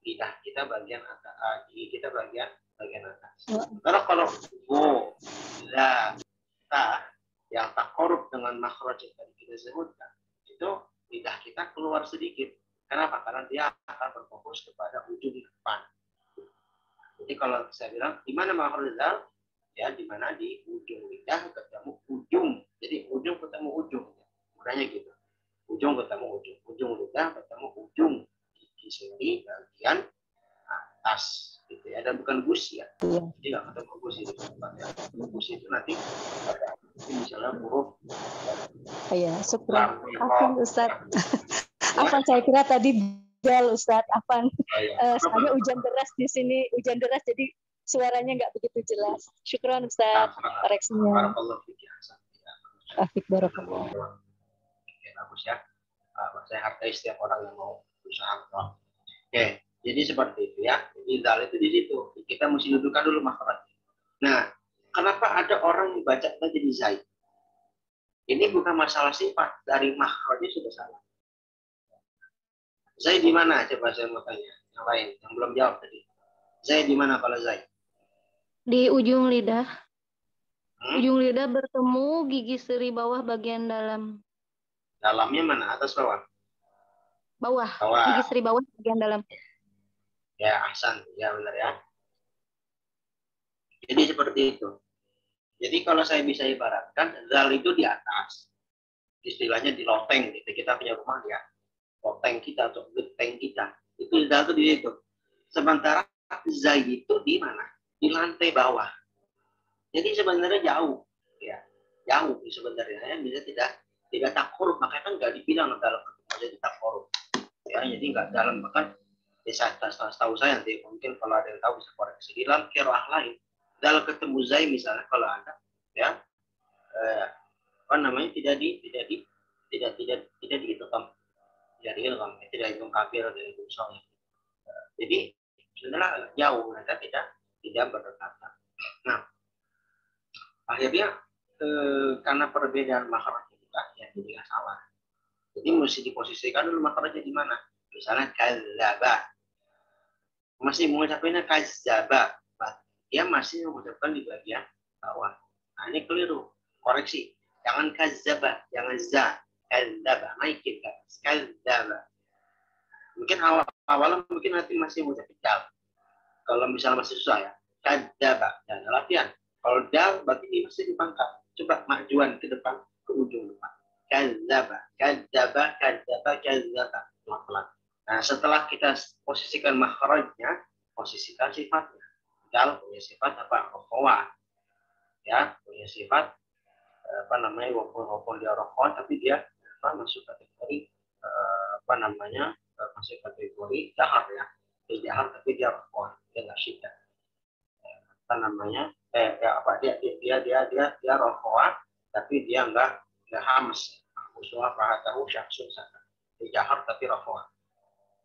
Lidah kita bagian atas, gigi kita bagian atas. Kalau yang tak korup dengan makhraj yang tadi kita sebutkan, itu lidah kita keluar sedikit. Kenapa? Karena dia akan berfokus kepada ujung depan. Jadi kalau saya bilang di mana makhraj dal? Ya, di mana di ujung lidah ketemu ujung. Jadi ujung ketemu ujung. Mudahnya gitu. ujung ketemu ujung, ujung lidah ketemu ujung gigi seri bagian atas gitu ya, dan bukan gusi ya. Jadi nggak ketemu gusi di tempat ya. Gusi itu nanti ada misalnya huruf. Iya, syukran. Afan Ustaz. Afan saya kira tadi dal Ustaz. Afan. Soalnya hujan deras di sini, hujan deras jadi suaranya nggak begitu jelas. Syukran Ustaz koreksinya. Afik barakallah. Oke, bagus ya. Saya hargai setiap orang yang mau berusaha. Oke, jadi seperti itu ya. Jadi dal itu di situ. Kita mesti dudukkan dulu makhraj. Nah, kenapa ada orang yang baca jadi zai? Ini bukan masalah sifat, dari makhrajnya sudah salah. Zai di mana? Coba saya mau tanya. Yang lain, yang belum jawab tadi. Zai di mana kalau zai? Di ujung lidah. Ujung lidah bertemu gigi seri bawah bagian dalam. Dalamnya mana? Atas bawah? Bawah. Bawah. Gigi seri bawah bagian dalam. Ya, ahsan. Ya, benar ya. Jadi seperti itu. Jadi kalau saya bisa ibaratkan, zal itu di atas. Istilahnya di loteng. Gitu. Kita punya rumah ya. Loteng kita atau genteng kita. Itu zal itu di situ. Sementara zai itu di mana? Di lantai bawah. Jadi sebenarnya jauh. Ya. Jauh sebenarnya. Ya. Bisa tidak takorup. Makanya kan nggak dibilang dalam jadi takorup. Ya, jadi nggak dalam. Bahkan tahu saya nanti mungkin kalau ada yang tahu bisa koreksi. Di dalam qiraah lain. Dalam ketemu zai misalnya kalau ada ya apa namanya tidak dihitung tidak hitung kafir dari musuh. Jadi sebenarnya jauh, mereka tidak berdekatan. Nah, akhirnya karena perbedaan makhraj juga ya jadi nggak salah. Jadi mesti diposisikan dulu makhrajnya di mana. Misalnya kadzaba, masih mengucapkannya kadzaba, dia masih mengucapkan di bagian bawah. Nah, ini keliru. Koreksi. Jangan kadzaba, jangan za. Kadzaba, naikin kan. Kadzaba. Mungkin awal mungkin nanti masih mengucapkan dal. Kalau misalnya masih susah ya. Kadzaba. Dan latihan. Kalau dal berarti ini masih dipangkat. Coba majuan ke depan, ke ujung depan. Kadzaba, kadzaba, kadzaba, kadzaba. Pelan-pelan. Nah, setelah kita posisikan makhrajnya, posisikan sifatnya. Dal punya sifat apa? Rokhwa. Ya, punya sifat apa namanya? Walaupun dia rokhwa, tapi dia masuk kategori apa namanya? Masuk kategori jahar ya. Dia jahar tapi dia rokhwa, dia nggak syiddah. Apa namanya? Dia rokhwa, tapi dia nggak hams. Musuh apa? Tahu syaksun sana. Dia jahar tapi rokhwa.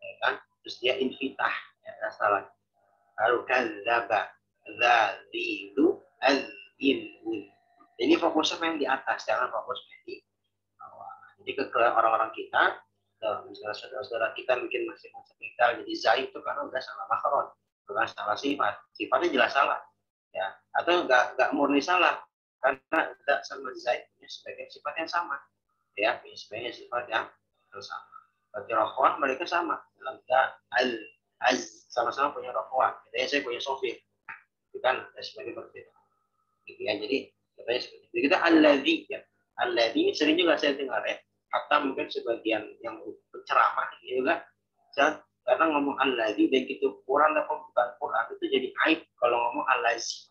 Ya kan? Terus dia infitah. Ya, salah. Lalu kadzaba dzalilu al-ilmu. Ini fokusnya yang di atas, jangan fokusnya di bawah. Jadi ke orang-orang kita, misalnya saudara-saudara kita mungkin masih mental jadi zai itu karena udah salah makhraj, bukan salah sifat. Sifatnya jelas salah, ya. Atau nggak murni salah karena tidak sama zai punya sebagai sifat yang sama, ya, sebagai sifat yang sama. Berarti rohwan mereka sama dalam sama-sama punya rohwan. Jadi saya punya sofir, itu kan sebagai berbeda. Gitu ya. Jadi katanya seperti itu. Kita alladzi ya. Alladzi ini sering juga saya dengar ya. Atau mungkin sebagian yang berceramah juga karena ngomong alladzi dan gitu Quran atau bukan Quran itu jadi aib kalau ngomong alladzi.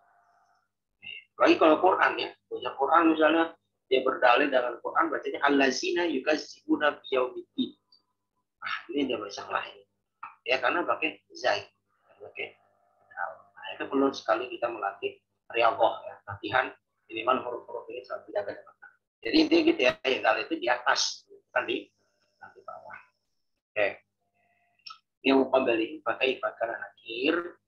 Lagi kalau Quran ya, punya Quran misalnya dia berdalil dengan Quran bacanya alladzina yukadzibuna biyaumiddin. Ini ada masalah ini. Ya karena pakai zai. Oke. Nah, itu perlu sekali kita melatih riyadhah ya, latihan minimal huruf-huruf ini sampai jaga dengan. Jadi intinya gitu ya, kalau itu di atas, bukan di bawah. Oke. Yang kembali pakai nakir.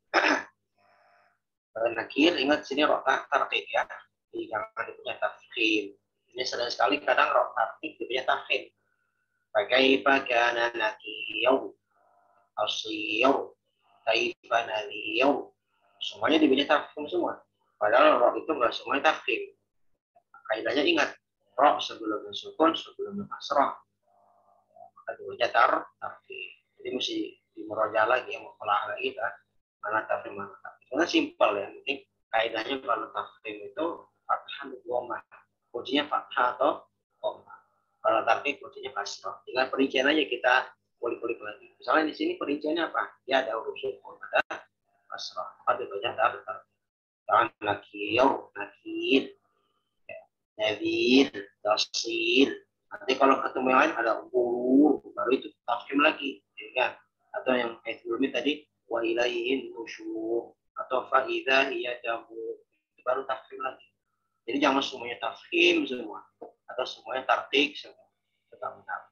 Nakir ingat sini rota tartib ya. Jangan dipunya tafkhim. Ini sering sekali kadang rota tartib dipunya tafkhim. Pakai nakir. Asyir, kaifa nadhir. Semuanya dibaca tafkhim semua. Padahal roh itu enggak semuanya tafkhim. Kaidahnya ingat, roh sebelumnya sukun, sebelumnya kasrah. Maka dibaca tafkhim. Jadi mesti dimuraja lagi, muqalah lagi kan. Mana tafkhim, mana tafkhim. Karena simpel ya, penting kaidahnya kalau tafkhim itu fathah dan dhammah. Kuncinya fathah atau dhammah. Kalau tarkik bacanya kasroh. Tinggal perincian aja kita kulik-kulik lagi. Misalnya di sini perinciannya apa? Ya ada huruf sukun, ada kasroh. Maka dibaca tarkik. Jangan nakir, nadir, tasir. Nanti kalau ketemu yang lain ada baru itu tafkhim lagi, ya kan? Atau yang ayat sebelumnya tadi wa ilaihin nusyur atau fa idza hiya jamu, baru tafkhim lagi. Jadi jangan semuanya tafkhim semua atau semuanya tartik semua. Benar.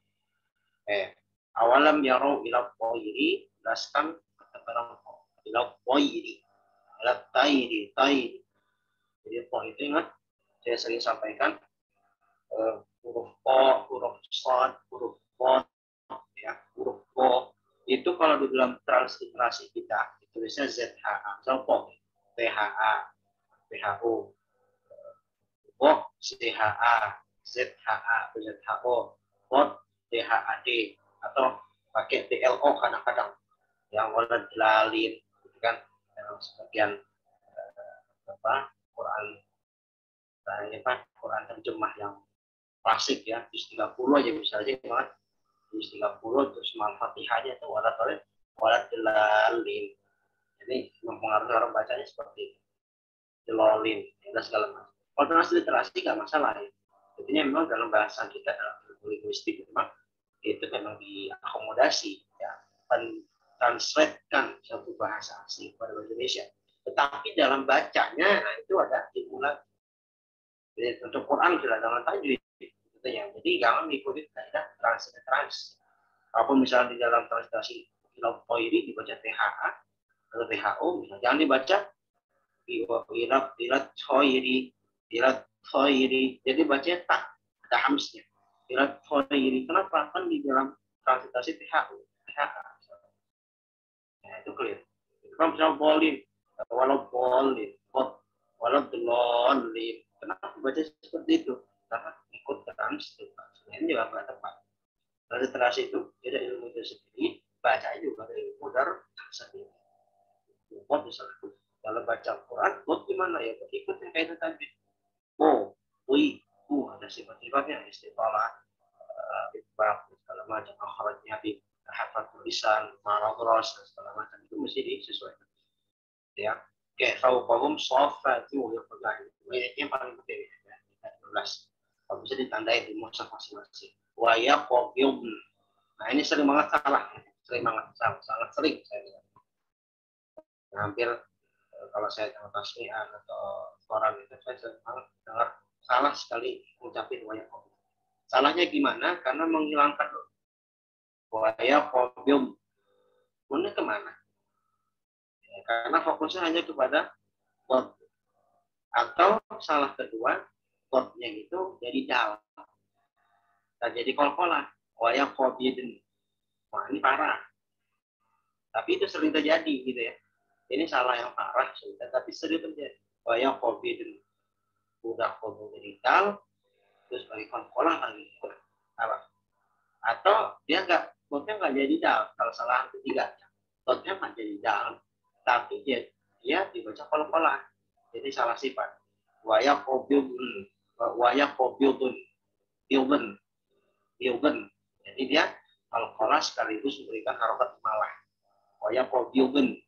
Awalam yarau ila tayri, jelaskan kata-kata ila tayri, ila tayri. Jadi po itu ingat saya sering sampaikan huruf po, huruf shad, huruf po, ya, huruf po itu kalau di dalam transliterasi kita ditulisnya ZHA, misal po, THA, PHO, po, CHA, ZHA, ZHO, po, THAD, atau pakai TLO kadang-kadang yang warna jelalin, gitu kan, dalam sebagian Quran terjemah yang klasik ya, juz 30 aja misalnya kan, juz 30 terus Al-Fatihahnya itu walat jelalin. Jadi mempengaruhi orang bacanya seperti itu. Jelalin, dan segala macam. Kalau transliterasi nggak masalah ya. Intinya memang dalam bahasa kita, dalam linguistik memang itu memang diakomodasi ya, translatekan satu bahasa asing kepada bahasa Indonesia. Tetapi dalam bacanya, nah itu ada dimulai. Jadi untuk Quran sudah dalam tajwid, gitu ya. Jadi jangan mengikuti kaidah transliterasi. Walaupun misalnya di dalam transliterasi ila tayri dibaca THA atau THO, misalnya jangan dibaca ila tayri. Jadi bacanya tak ada hamznya. Ila tayri. Kenapa? Kan di dalam transliterasi THA. Nah, itu clear. Kalau misalnya bolin, walau dolin. Kenapa baca seperti itu? Karena ikut transliterasi. Ini juga nggak tepat. Transliterasi itu tidak ilmu itu sendiri, baca juga dari ilmu sendiri. Buat misalnya, kalau baca Quran, buat gimana ya? Ikut yang kayak itu tadi. Ada sifat-sifatnya, istiqalah, itbaq, segala macam, akhiratnya di hafal tulisan, maragros, segala macam itu mesti disesuaikan. Ya, kayak fauqahum shaffatu wa yaqulu. Ini yang paling penting ya. 12. Kalau bisa ditandai di mushaf masing-masing. Wa yaqbid. Nah, ini sering banget salah. Sangat sering saya dengar. Hampir kalau saya dengar tasmi'an atau koran itu saya sering banget dengar salah sekali mengucapkan wa yaqbid. Salahnya gimana? Karena menghilangkan wa yaqbid. Mana kemana? Karena fokusnya hanya kepada qad. Atau salah kedua, qadnya itu jadi dal. Dan jadi qalqalah. Wa yaqbidun. Wah, ini parah. Tapi itu sering terjadi gitu ya. Ini salah yang parah sudah, tapi sering terjadi. Wa yaqbidun. Udah qadnya jadi dal, terus bagi qalqalah lagi. Salah. Atau dia qadnya nggak jadi dal. Kalau salah ketiga, qadnya nggak jadi dal. Tapi dia dibaca qalqalah. Jadi salah sifat. Wa yaqbidun. Jadi dia qalqalah sekaligus memberikan harokat malah. Wa yaqbidun.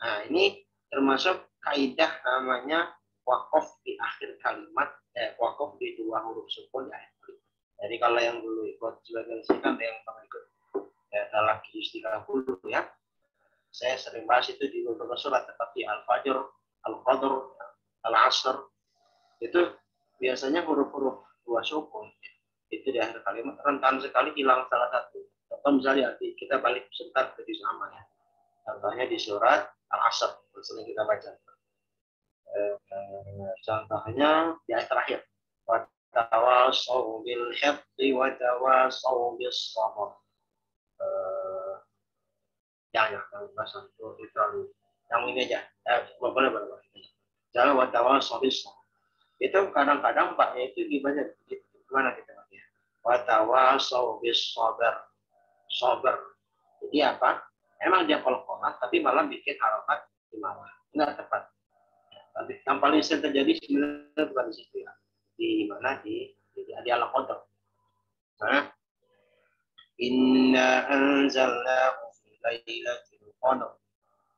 Nah, ini termasuk kaidah namanya waqaf di akhir kalimat, waqaf di dua huruf sukun di akhir kalimat. Jadi kalau yang dulu ikut sebagian kan yang ikut dalam juz 30 ya. Saya sering bahas itu di beberapa surat seperti Al-Fajr, Al-Qadr, Al-Asr. Itu biasanya huruf-huruf dua sukun. Itu di akhir kalimat rentan sekali hilang salah satu. Contoh misalnya kita balik sebentar ke juz amma ya. Contohnya di surat Al-Asr, sering kita baca. Contohnya di ayat terakhir. Wa tawassaw bil haqqi wa tawassaw bis sabr. Jangan bahasa itu terlalu yang ini aja. Boleh. Jangan watawal sobis. Itu kadang-kadang Paknya itu dibaca begitu. Gimana kita baca? Watawal sobis sober. Jadi apa? Emang dia qalqalah tapi malah bikin harokat di malah. Enggak tepat. Tapi yang paling sering terjadi sebenarnya bukan di situ ya. Di mana di Al-Qadr. Nah, inna anzalnahu fi lailatul qadr.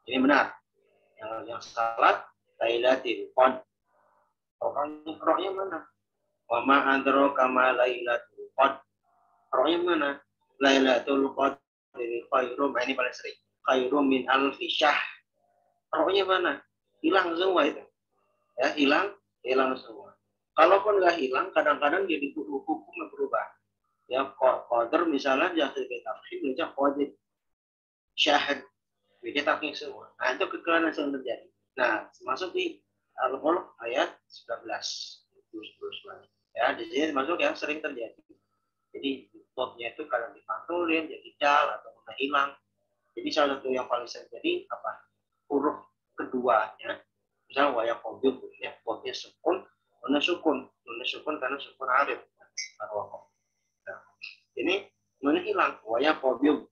Ini benar. Yang salat lailatul qadr. Roknya mana? Wa ma adraka ma lailatul qadr. Roknya mana? Lailatul qadri khairum. Ini paling sering. Khairum min alfi syahr. Roknya mana? Hilang semua itu. Ya, hilang semua. Kalaupun nggak hilang, kadang-kadang jadi hukumnya berubah. Ya, qadr misalnya jasa tafsir baca qadr syahid, baca tafsir semua. Nah, itu kekeliruan yang sering terjadi. Nah, masuk di Al-Mulk ayat 19. Terus ya, di sini masuk yang sering terjadi. Jadi bobnya itu kadang dipantulin, jadi dal atau udah hilang. Jadi salah satu yang paling sering jadi apa? Huruf keduanya, misalnya waya kobyub, ya, bobnya sukun, mana sukun karena sukun arif. Nah, ini mana hilang? Waya kobyub.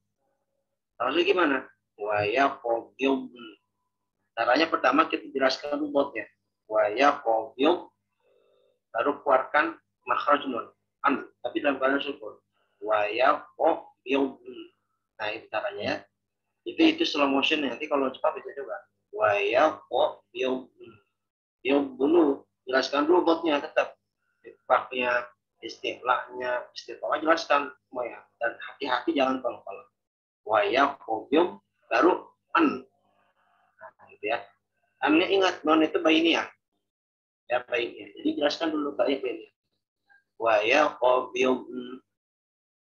Lalu gimana? Waya kobyub. Caranya pertama kita jelaskan dulu bobnya. Waya kobyub, baru keluarkan makhraj nun. Tapi dalam keadaan sukun. Waya kobyub. Nah, itu caranya ya. Itu slow motion nanti kalau cepat bisa juga. Waya kobyub. Yub dulu, jelaskan dulu bobnya tetap. Faknya, istilahnya jelaskan semuanya. Dan hati-hati jangan kalau-kalau. Waya kobyub, baru an. Nah, gitu ya. Annya ingat, non itu bayinya. Ya, bayinya. Jadi jelaskan dulu bayinya. Waya kobyub.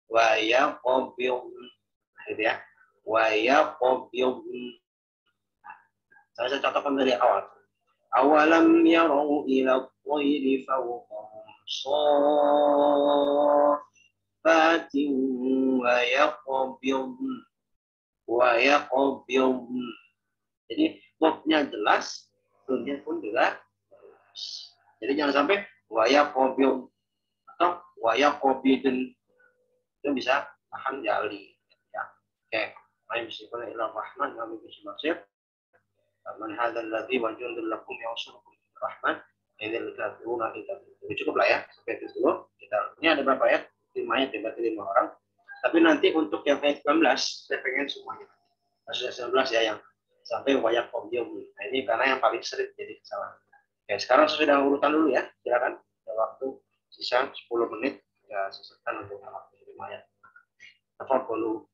Waya kobyub. Nah, gitu ya. Waya kobyub. Saya contohkan dari awal. Awalam yarau ila at-tayri fawqahum saffatin wa yaqbidun. Jadi bobnya jelas, tunnya pun juga jelas. Jadi jangan sampai wa yaqbidun atau wa yaqbidun. Itu bisa tahan jali. Ya. Oke. Bismillahirrahmanirrahim. Kami bersyukur. Man hadzal ladzi wa jundul lakum yausurukum rahman idzal kafiruna cukup lah ya sampai itu dulu. Ini ada berapa ayat? 5 ayat, berarti 5 orang. Tapi nanti untuk yang ayat 19 saya pengen semuanya. Kasus 19 ya yang sampai wayak qomyum. Nah, ini karena yang paling sering jadi kesalahan. Oke, sekarang sudah urutan dulu ya. Silakan. Ada waktu sisa 10 menit ya, sisakan untuk waktu 5 ayat. Tafadhalu.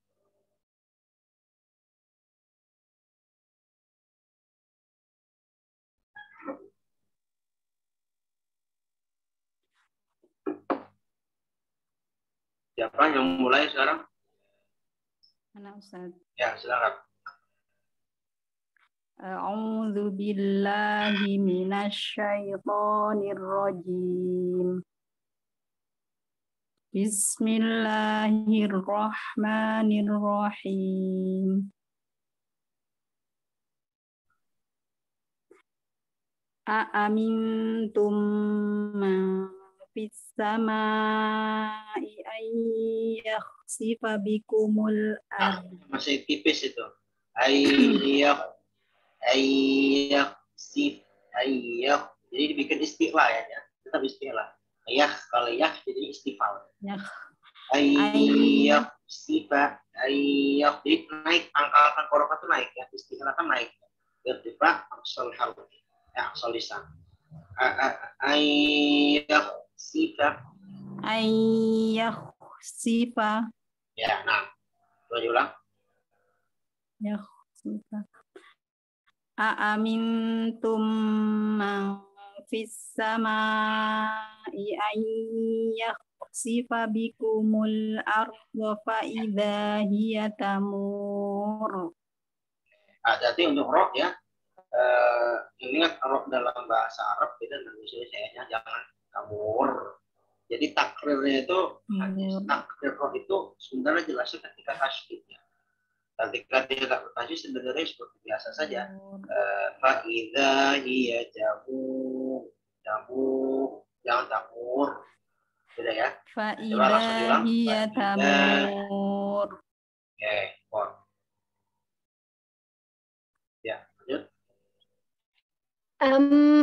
Siapa yang mulai sekarang? Mana Ustaz? Ya, silakan. A'udzu billahi minasy syaithanir rajim. Bismillahirrahmanirrahim. A'amintum man fis samai ay yakhsifa bikumul ardh. Masih tipis itu. Ayyak. Jadi dibikin istilah ya. Tetap istilah. Ayyak, kalau yak jadi istifal. Ayyak sifa ayyak. Jadi naik, angka korokat itu naik ya. Istilah kan naik. Irtifa aksal hal. Ya, aksal lisan. Ayyak sifa. Ayyak sifa. Ya, nah. Coba ulang. Ya sifa. A'amintum man fis samai ay yakhsifa bikumul ardha fa idza hiya tamur. Jadi untuk roh ya, ingat roh dalam bahasa Arab beda dengan Indonesia, jangan tamur. Jadi takrirnya itu, takrir roh itu sebenarnya jelasnya ketika tasydid ya. Ketika tidak bertasydid sebenarnya seperti biasa saja. Fa'idha hiya jamur, jangan tamur. Beda ya. Fa'idha hiya tamur. Oke, ya, lanjut.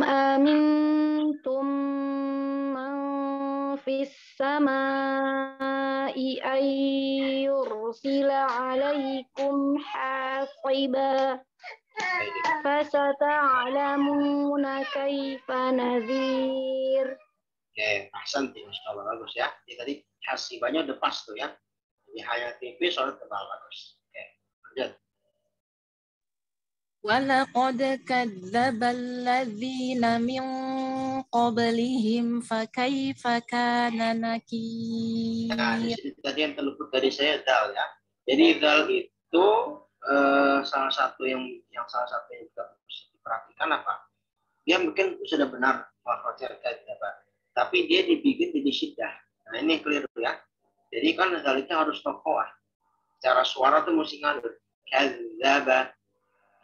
Amintum man fis samai أن يرسل عليكم حاصبا فستعلمون كيف نذير. Oke, ahsan, Masya Allah, bagus ya. Jadi tadi hasibanya udah pas tuh ya. Jadi hanya tipis, soalnya tebal, bagus. Oke, lanjut. ولقد كذب الذين من قبلهم فكيف كان Nah, di نكير. sini tadi yang terluput dari saya dal ya. Jadi dal itu salah satu yang juga harus diperhatikan apa? Dia mungkin sudah benar lafaznya tapi dia dibikin jadi syiddah. Nah ini clear ya. Jadi kan daliknya harus tokoh. Cara suara tuh mesti ngalir. Kadzaba,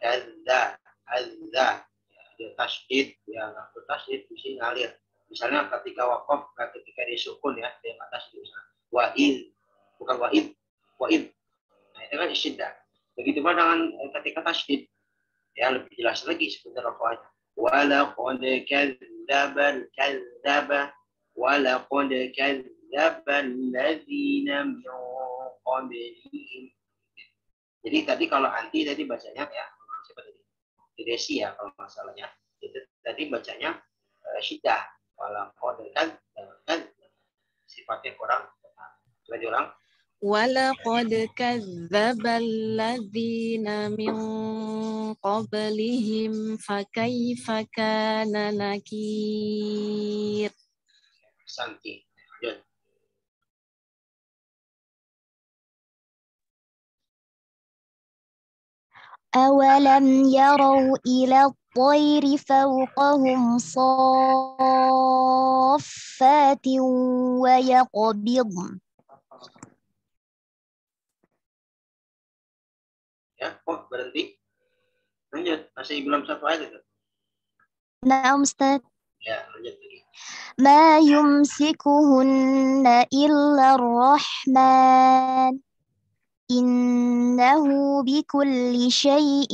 kadza, azza. Ya, dia tasydid, ya nggak tasydid mesti ngalir. Misalnya ketika waqaf, ketika disukun ya, dia nggak tasydid. Wa'id, bukan wa'id, wa'id. Nah itu kan syiddah. Begitu pula dengan ketika tasydid, ya lebih jelas lagi seperti rafa'nya. ولقد كذب الكذب ولقد كذب الذين من قبلهم. Jadi tadi kalau anti tadi bacanya ya siapa tadi? Desi ya kalau masalahnya. Itu tadi bacanya syiddah. Walaqad kadzdzab sifatnya kurang. Coba diulang. ولقد كذب الذين من قبلهم فكيف كان نكير. Santi. Lanjut. أولم يروا إلى الطير فوقهم صافات ويقبضن. Ya, kok berhenti? Lanjut, masih belum satu ayat itu. Naam Ustaz. Ya, lanjut lagi. ما يمسكهن إلا الرحمن إنه بكل شيء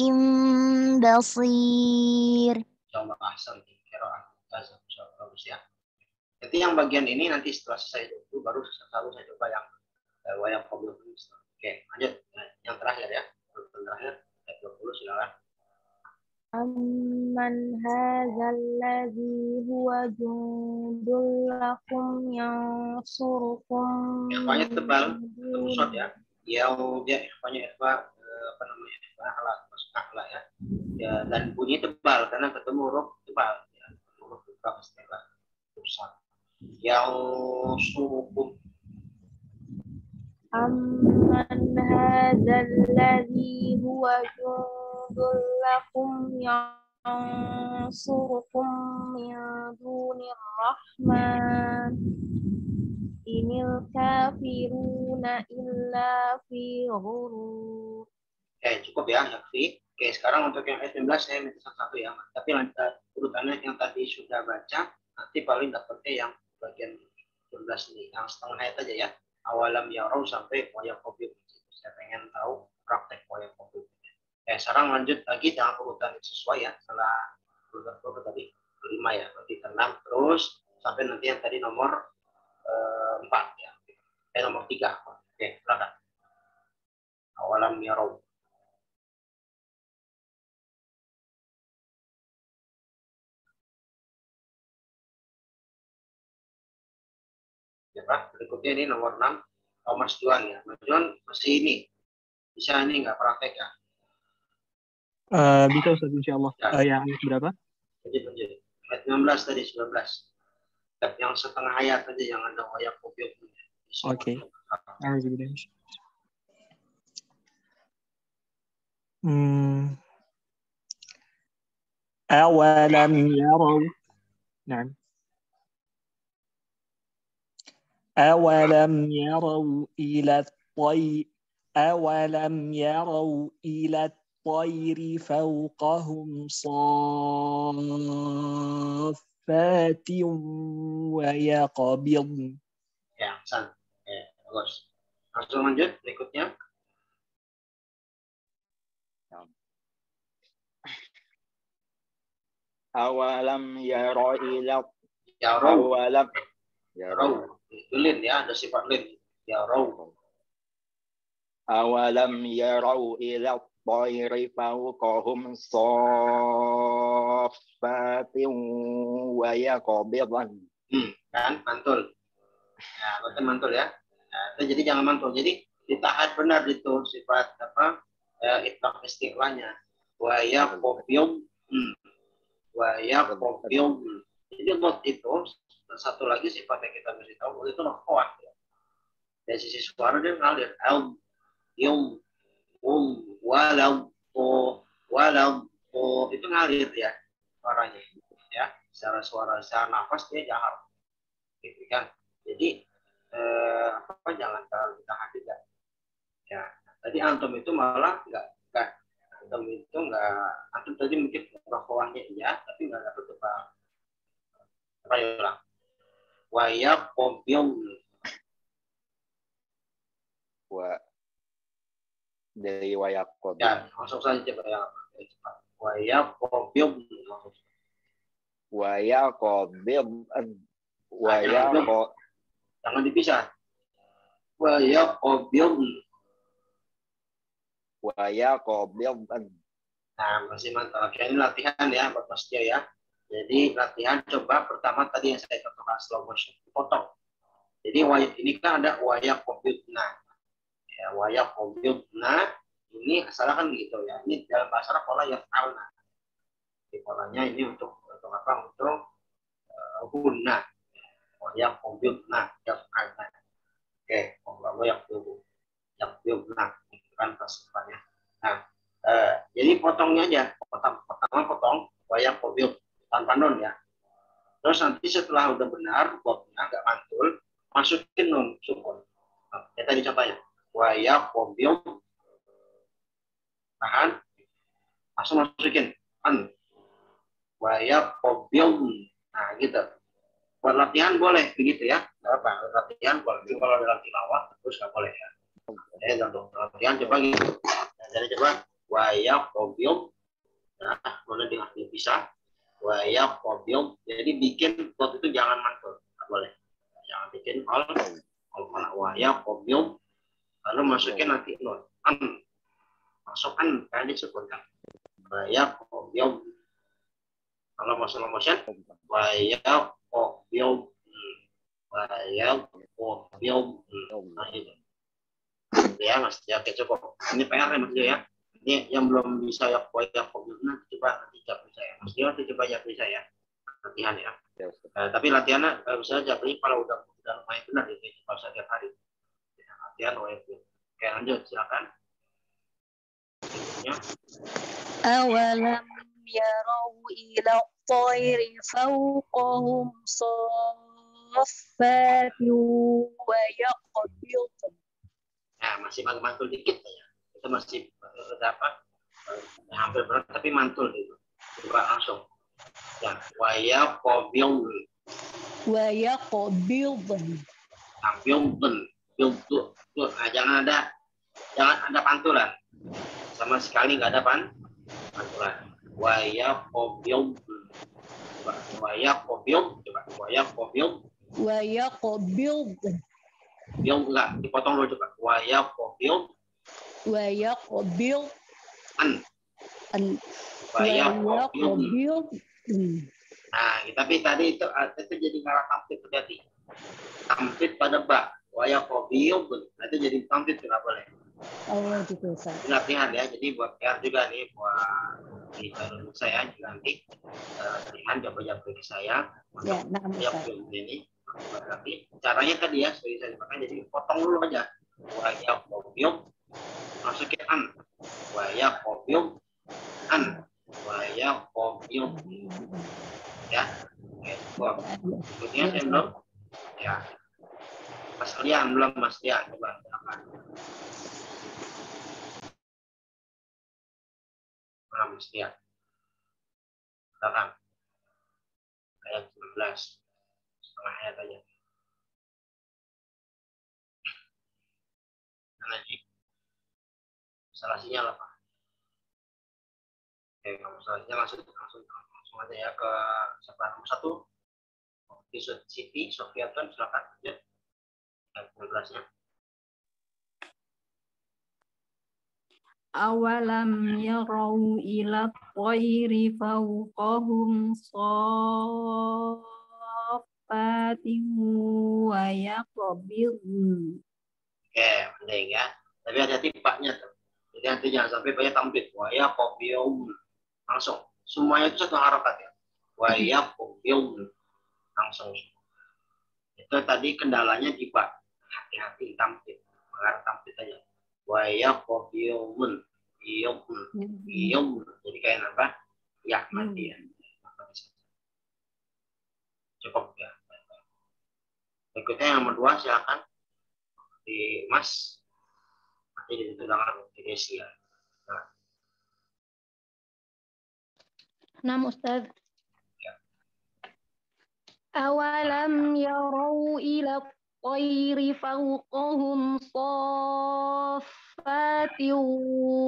بصير. Insyaallah ahsan qiraah mumtazah, insyaallah bagus ya. Nanti yang bagian ini nanti setelah selesai itu baru saya coba yang wayang qabul. Oke, lanjut. Yang terakhir ya. Terakhir ayat 20 silakan. أمن هذا الذي هو جند لكم ينصركم. Ikhwanya tebal, terusot ya. Yang dia ikhwanya ikhwa apa namanya ikhwa alat alat ya. Ya dan bunyi tebal karena ketemu huruf tebal ya. Huruf tebal istilah pusat. Yang surukum. أمن هذا الذي هو جند لكم ينصركم من دون الرحمن إن الكافرون إلا في غرور. Oke, cukup ya, yakfi. Oke, sekarang untuk yang ayat 19 saya minta satu ya, tapi urutannya yang tadi sudah baca, nanti paling dapatnya yang bagian 19 ini, yang setengah ayat aja ya. Awalam yarau sampai wayang kopi. Saya pengen tahu praktek wayang kopi. Oke, sekarang lanjut lagi dengan urutan yang sesuai ya, setelah urutan tadi kelima ya, berarti ke 6 terus sampai nanti yang tadi nomor 4 ya, nomor 3. Oke, silakan. Awalam yarau. Ya, Pak. Berikutnya ini nomor 6. Mas Juan ya. Mas Juan masih ini. Bisa ini nggak praktek ya? Bisa Ustaz, insya Allah. Ya. Yang berapa? Lanjut. Ayat 19 tadi, 19. Yang setengah ayat aja, yang ada ayat kopi. Oke. أولم يروا نعم أولم يروا إلى الطير فوقهم صافات ويقبضن. Ya, san. Bagus. Langsung lanjut berikutnya. Awalam yara ila Yarau. awalam Yarau. Itu lin ya, ada sifat lin. yarau. Awalam yarau ila at-tayri fawqahum saffatin wa yaqbidan. Kan mantul. Ya, berarti mantul ya. Nah, jadi jangan mantul. Jadi ditahan benar itu sifat apa? Itlaq istiqlahnya. Wa yaqbium. Wa yaqbium. Jadi lot itu satu lagi sifat yang kita mesti tahu itu nafkah. Dari sisi suara dia ngalir yum walau itu ngalir ya suaranya ya, secara suara, secara nafas dia jahar gitu kan. Jadi jangan terlalu ditahan juga ya. Tadi antum itu malah enggak antum itu enggak, antum tadi mungkin bawahnya iya tapi enggak dapat apa ya ulang. Wa yaqbium dari wayaqob. Ya, langsung saja coba yang cepat. Wayaqob. Jangan dipisah. Wayaqob. Nah, masih mantap. Oke, ini latihan ya buat Mas Tio ya. Jadi latihan coba pertama tadi yang saya contohkan slow motion, potong. Jadi ini kan ada wayaqob. Nah, ya wayaqobna ini asalkan gitu ya. Ini dalam bahasa Arab pola yaf'alna. Jadi polanya ini untuk apa? Untuk guna. Wayaqobna yaf'alna. Oke, wayaqobna itu kan pasifannya. Nah, jadi potongnya aja. Pertama potong wayaqob tanpa nun ya. Terus nanti setelah udah benar bobnya nggak mantul, masukin nun sukun. Nah, ya tadi contohnya. Wayaqobium tahan, langsung masukin wayaqobium. Nah gitu. Buat latihan boleh begitu ya. Apa? Latihan boleh. Tapi kalau dalam tilawah terus nggak boleh ya. Untuk latihan coba gitu. Nah, jadi coba wayaqobium. Nah, kemudian dengan bisa wayaqobium. Jadi bikin buat itu jangan mantul, nggak boleh. Jangan bikin kalau wayaqobium. Lalu masukin nanti nun masukkan kayak disebutkan wayaqobium. Kalau mau slow motion wayaqobium. Nah itu ya Mas ya. Oke, cukup ini PR ya Mas ya. Ini yang belum bisa wayaqobium coba nanti jawab saya Mas Dio, coba jawab saya latihan ya. Tapi latihannya bisa jadi kalau udah lumayan benar itu kalau setiap hari. Oke, lanjut silakan. Awalam yarau ila at-tayri fawqahum saffatin wa yaqbidun. Nah, masih mantul dikit ya. Itu masih dapat hampir berat tapi mantul itu. Coba langsung. Ya, wa yaqbidun. Nah, jangan ada pantulan sama sekali, nggak ada pantulan. Wayaqobium bium enggak dipotong dulu coba. Wayaqobium Nah, tapi tadi itu jadi ngalah tampit berarti. Tampit pada bak. Wayaqobium nanti jadi tampit nggak boleh. Oh gitu Ustaz. Latihan ya, jadi buat PR juga nih buat di channel saya juga nanti latihan coba ke saya ya, ini. Tapi caranya tadi ya seperti saya makan, jadi potong dulu aja. Wayaqobium masukin wayaqobium wayaqobium ya. Kemudian yang belum ya. Mas Lian belum Mas Lian coba silakan. Mas Lian. Silakan. Ayat 19. Setengah ayat aja. Mana ini? Salah sinyal apa? Oke, kalau salah sinyal langsung aja ya ke sebelah nomor 1. Siti Sofiatun silakan aja. Ayat 19-nya. Awalam yarau ila tayri fawqahum saffatin wa yaqbidun. Oke, penting ya. Tapi hati-hati paknya tuh. Jadi nanti jangan sampai banyak tampil. Wa yaqbidun. Langsung. Semuanya itu satu harokat ya. Wa yaqbidun. Langsung. Itu tadi kendalanya di pak. Hati-hati tampil. Mengarah tampil aja. Wa yaqbidun. Iyum. Jadi kayak apa? Ya, mati ya. Cukup ya. Berikutnya yang nomor 2 silakan. Di Mas. Nanti di situ dengan Indonesia. Nah, Ustaz. Awalam yarau ila tayri fawqahum saffatin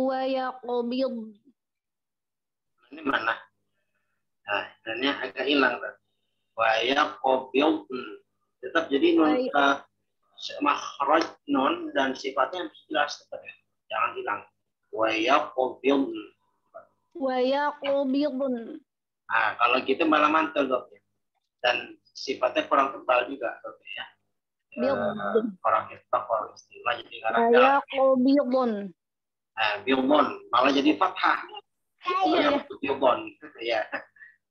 wa yaqbid. Ini mana? Nah, ini agak hilang. Wa yaqbid. Tetap jadi nun makhraj nun dan sifatnya jelas tetap ya. Jangan hilang. Wa yaqbid. Wa yaqbidun. Nah, kalau gitu malah mantul dok ya. Dan sifatnya kurang tebal juga dok ya. Orang istilah jadi wa yaqbidun. Bilbon malah jadi fathah. Bilbon ya.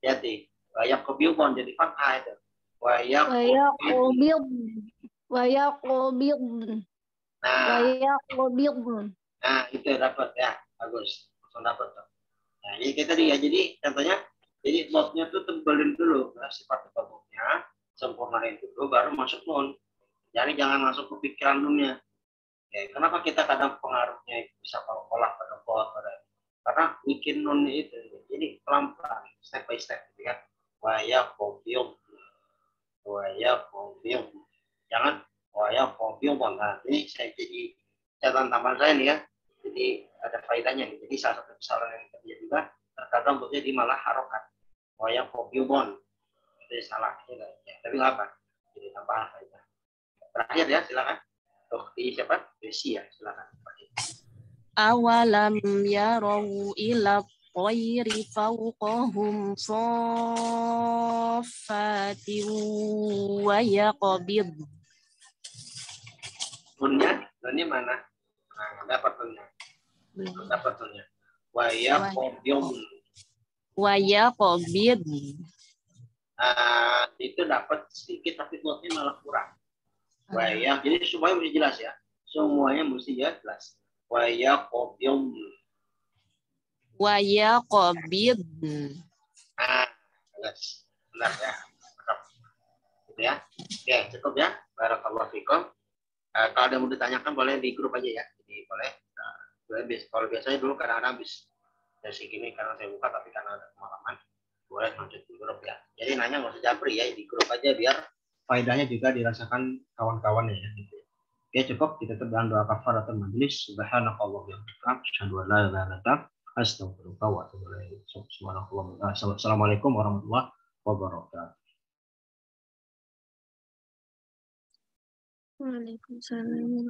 Jadi wa yaqbidun jadi fathah itu. Wa yaqbid. Nah, itu dapat ya. Bagus. Langsung dapat tuh. Nah, jadi kita jadi contohnya, jadi dotnya tuh tebelin dulu, nah, sifat tebelnya, sempurnain dulu, baru masuk nun. Jadi jangan langsung kepikiran nunnya. Ya, kenapa kita kadang pengaruhnya bisa olah pada bot, karena bikin nunnya itu, jadi pelan-pelan, step by step, gitu kan. Waya kopium, jangan waya kopium. Nah, ini saya jadi catatan tambahan saya nih ya. Jadi ada faedahnya nih. Jadi salah satu kesalahan yang terjadi juga terkadang bentuknya di malah harokat. Waya kopiubon. Itu salah. Ya, tapi nggak apa. Jadi tambahan faedah. Terakhir ya, silakan. Dokter siapa? Desi ya, silakan. Awalam yarau ila tayri fawqahum saffatin wa yaqbid. Nunnya mana? Nah, dapat nunnya. Dapat nunnya. Waya yaqbid. Itu dapat sedikit tapi notnya malah kurang. Waya, jadi semuanya mesti jelas ya. Semuanya mesti jelas. Waya yaqbid. Jelas. Benar ya. Gitu ya. Oke, cukup ya. Barakallahu fikum. Kalau ada yang mau ditanyakan boleh di grup aja ya. Jadi boleh. Kalau biasanya dulu kadang-kadang habis sesi gini karena saya buka, tapi karena ada pengalaman boleh lanjut di grup ya. Jadi nanya nggak usah japri ya, di grup aja biar faedahnya juga dirasakan kawan-kawan ya. Oke, cukup kita dengan doa kafaratul majelis. Subhanakallahumma wa bihamdika asyhadu an la ilaha illa anta astaghfiruka wa atubu ilaik. Assalamualaikum warahmatullahi wabarakatuh. Waalaikumsalam.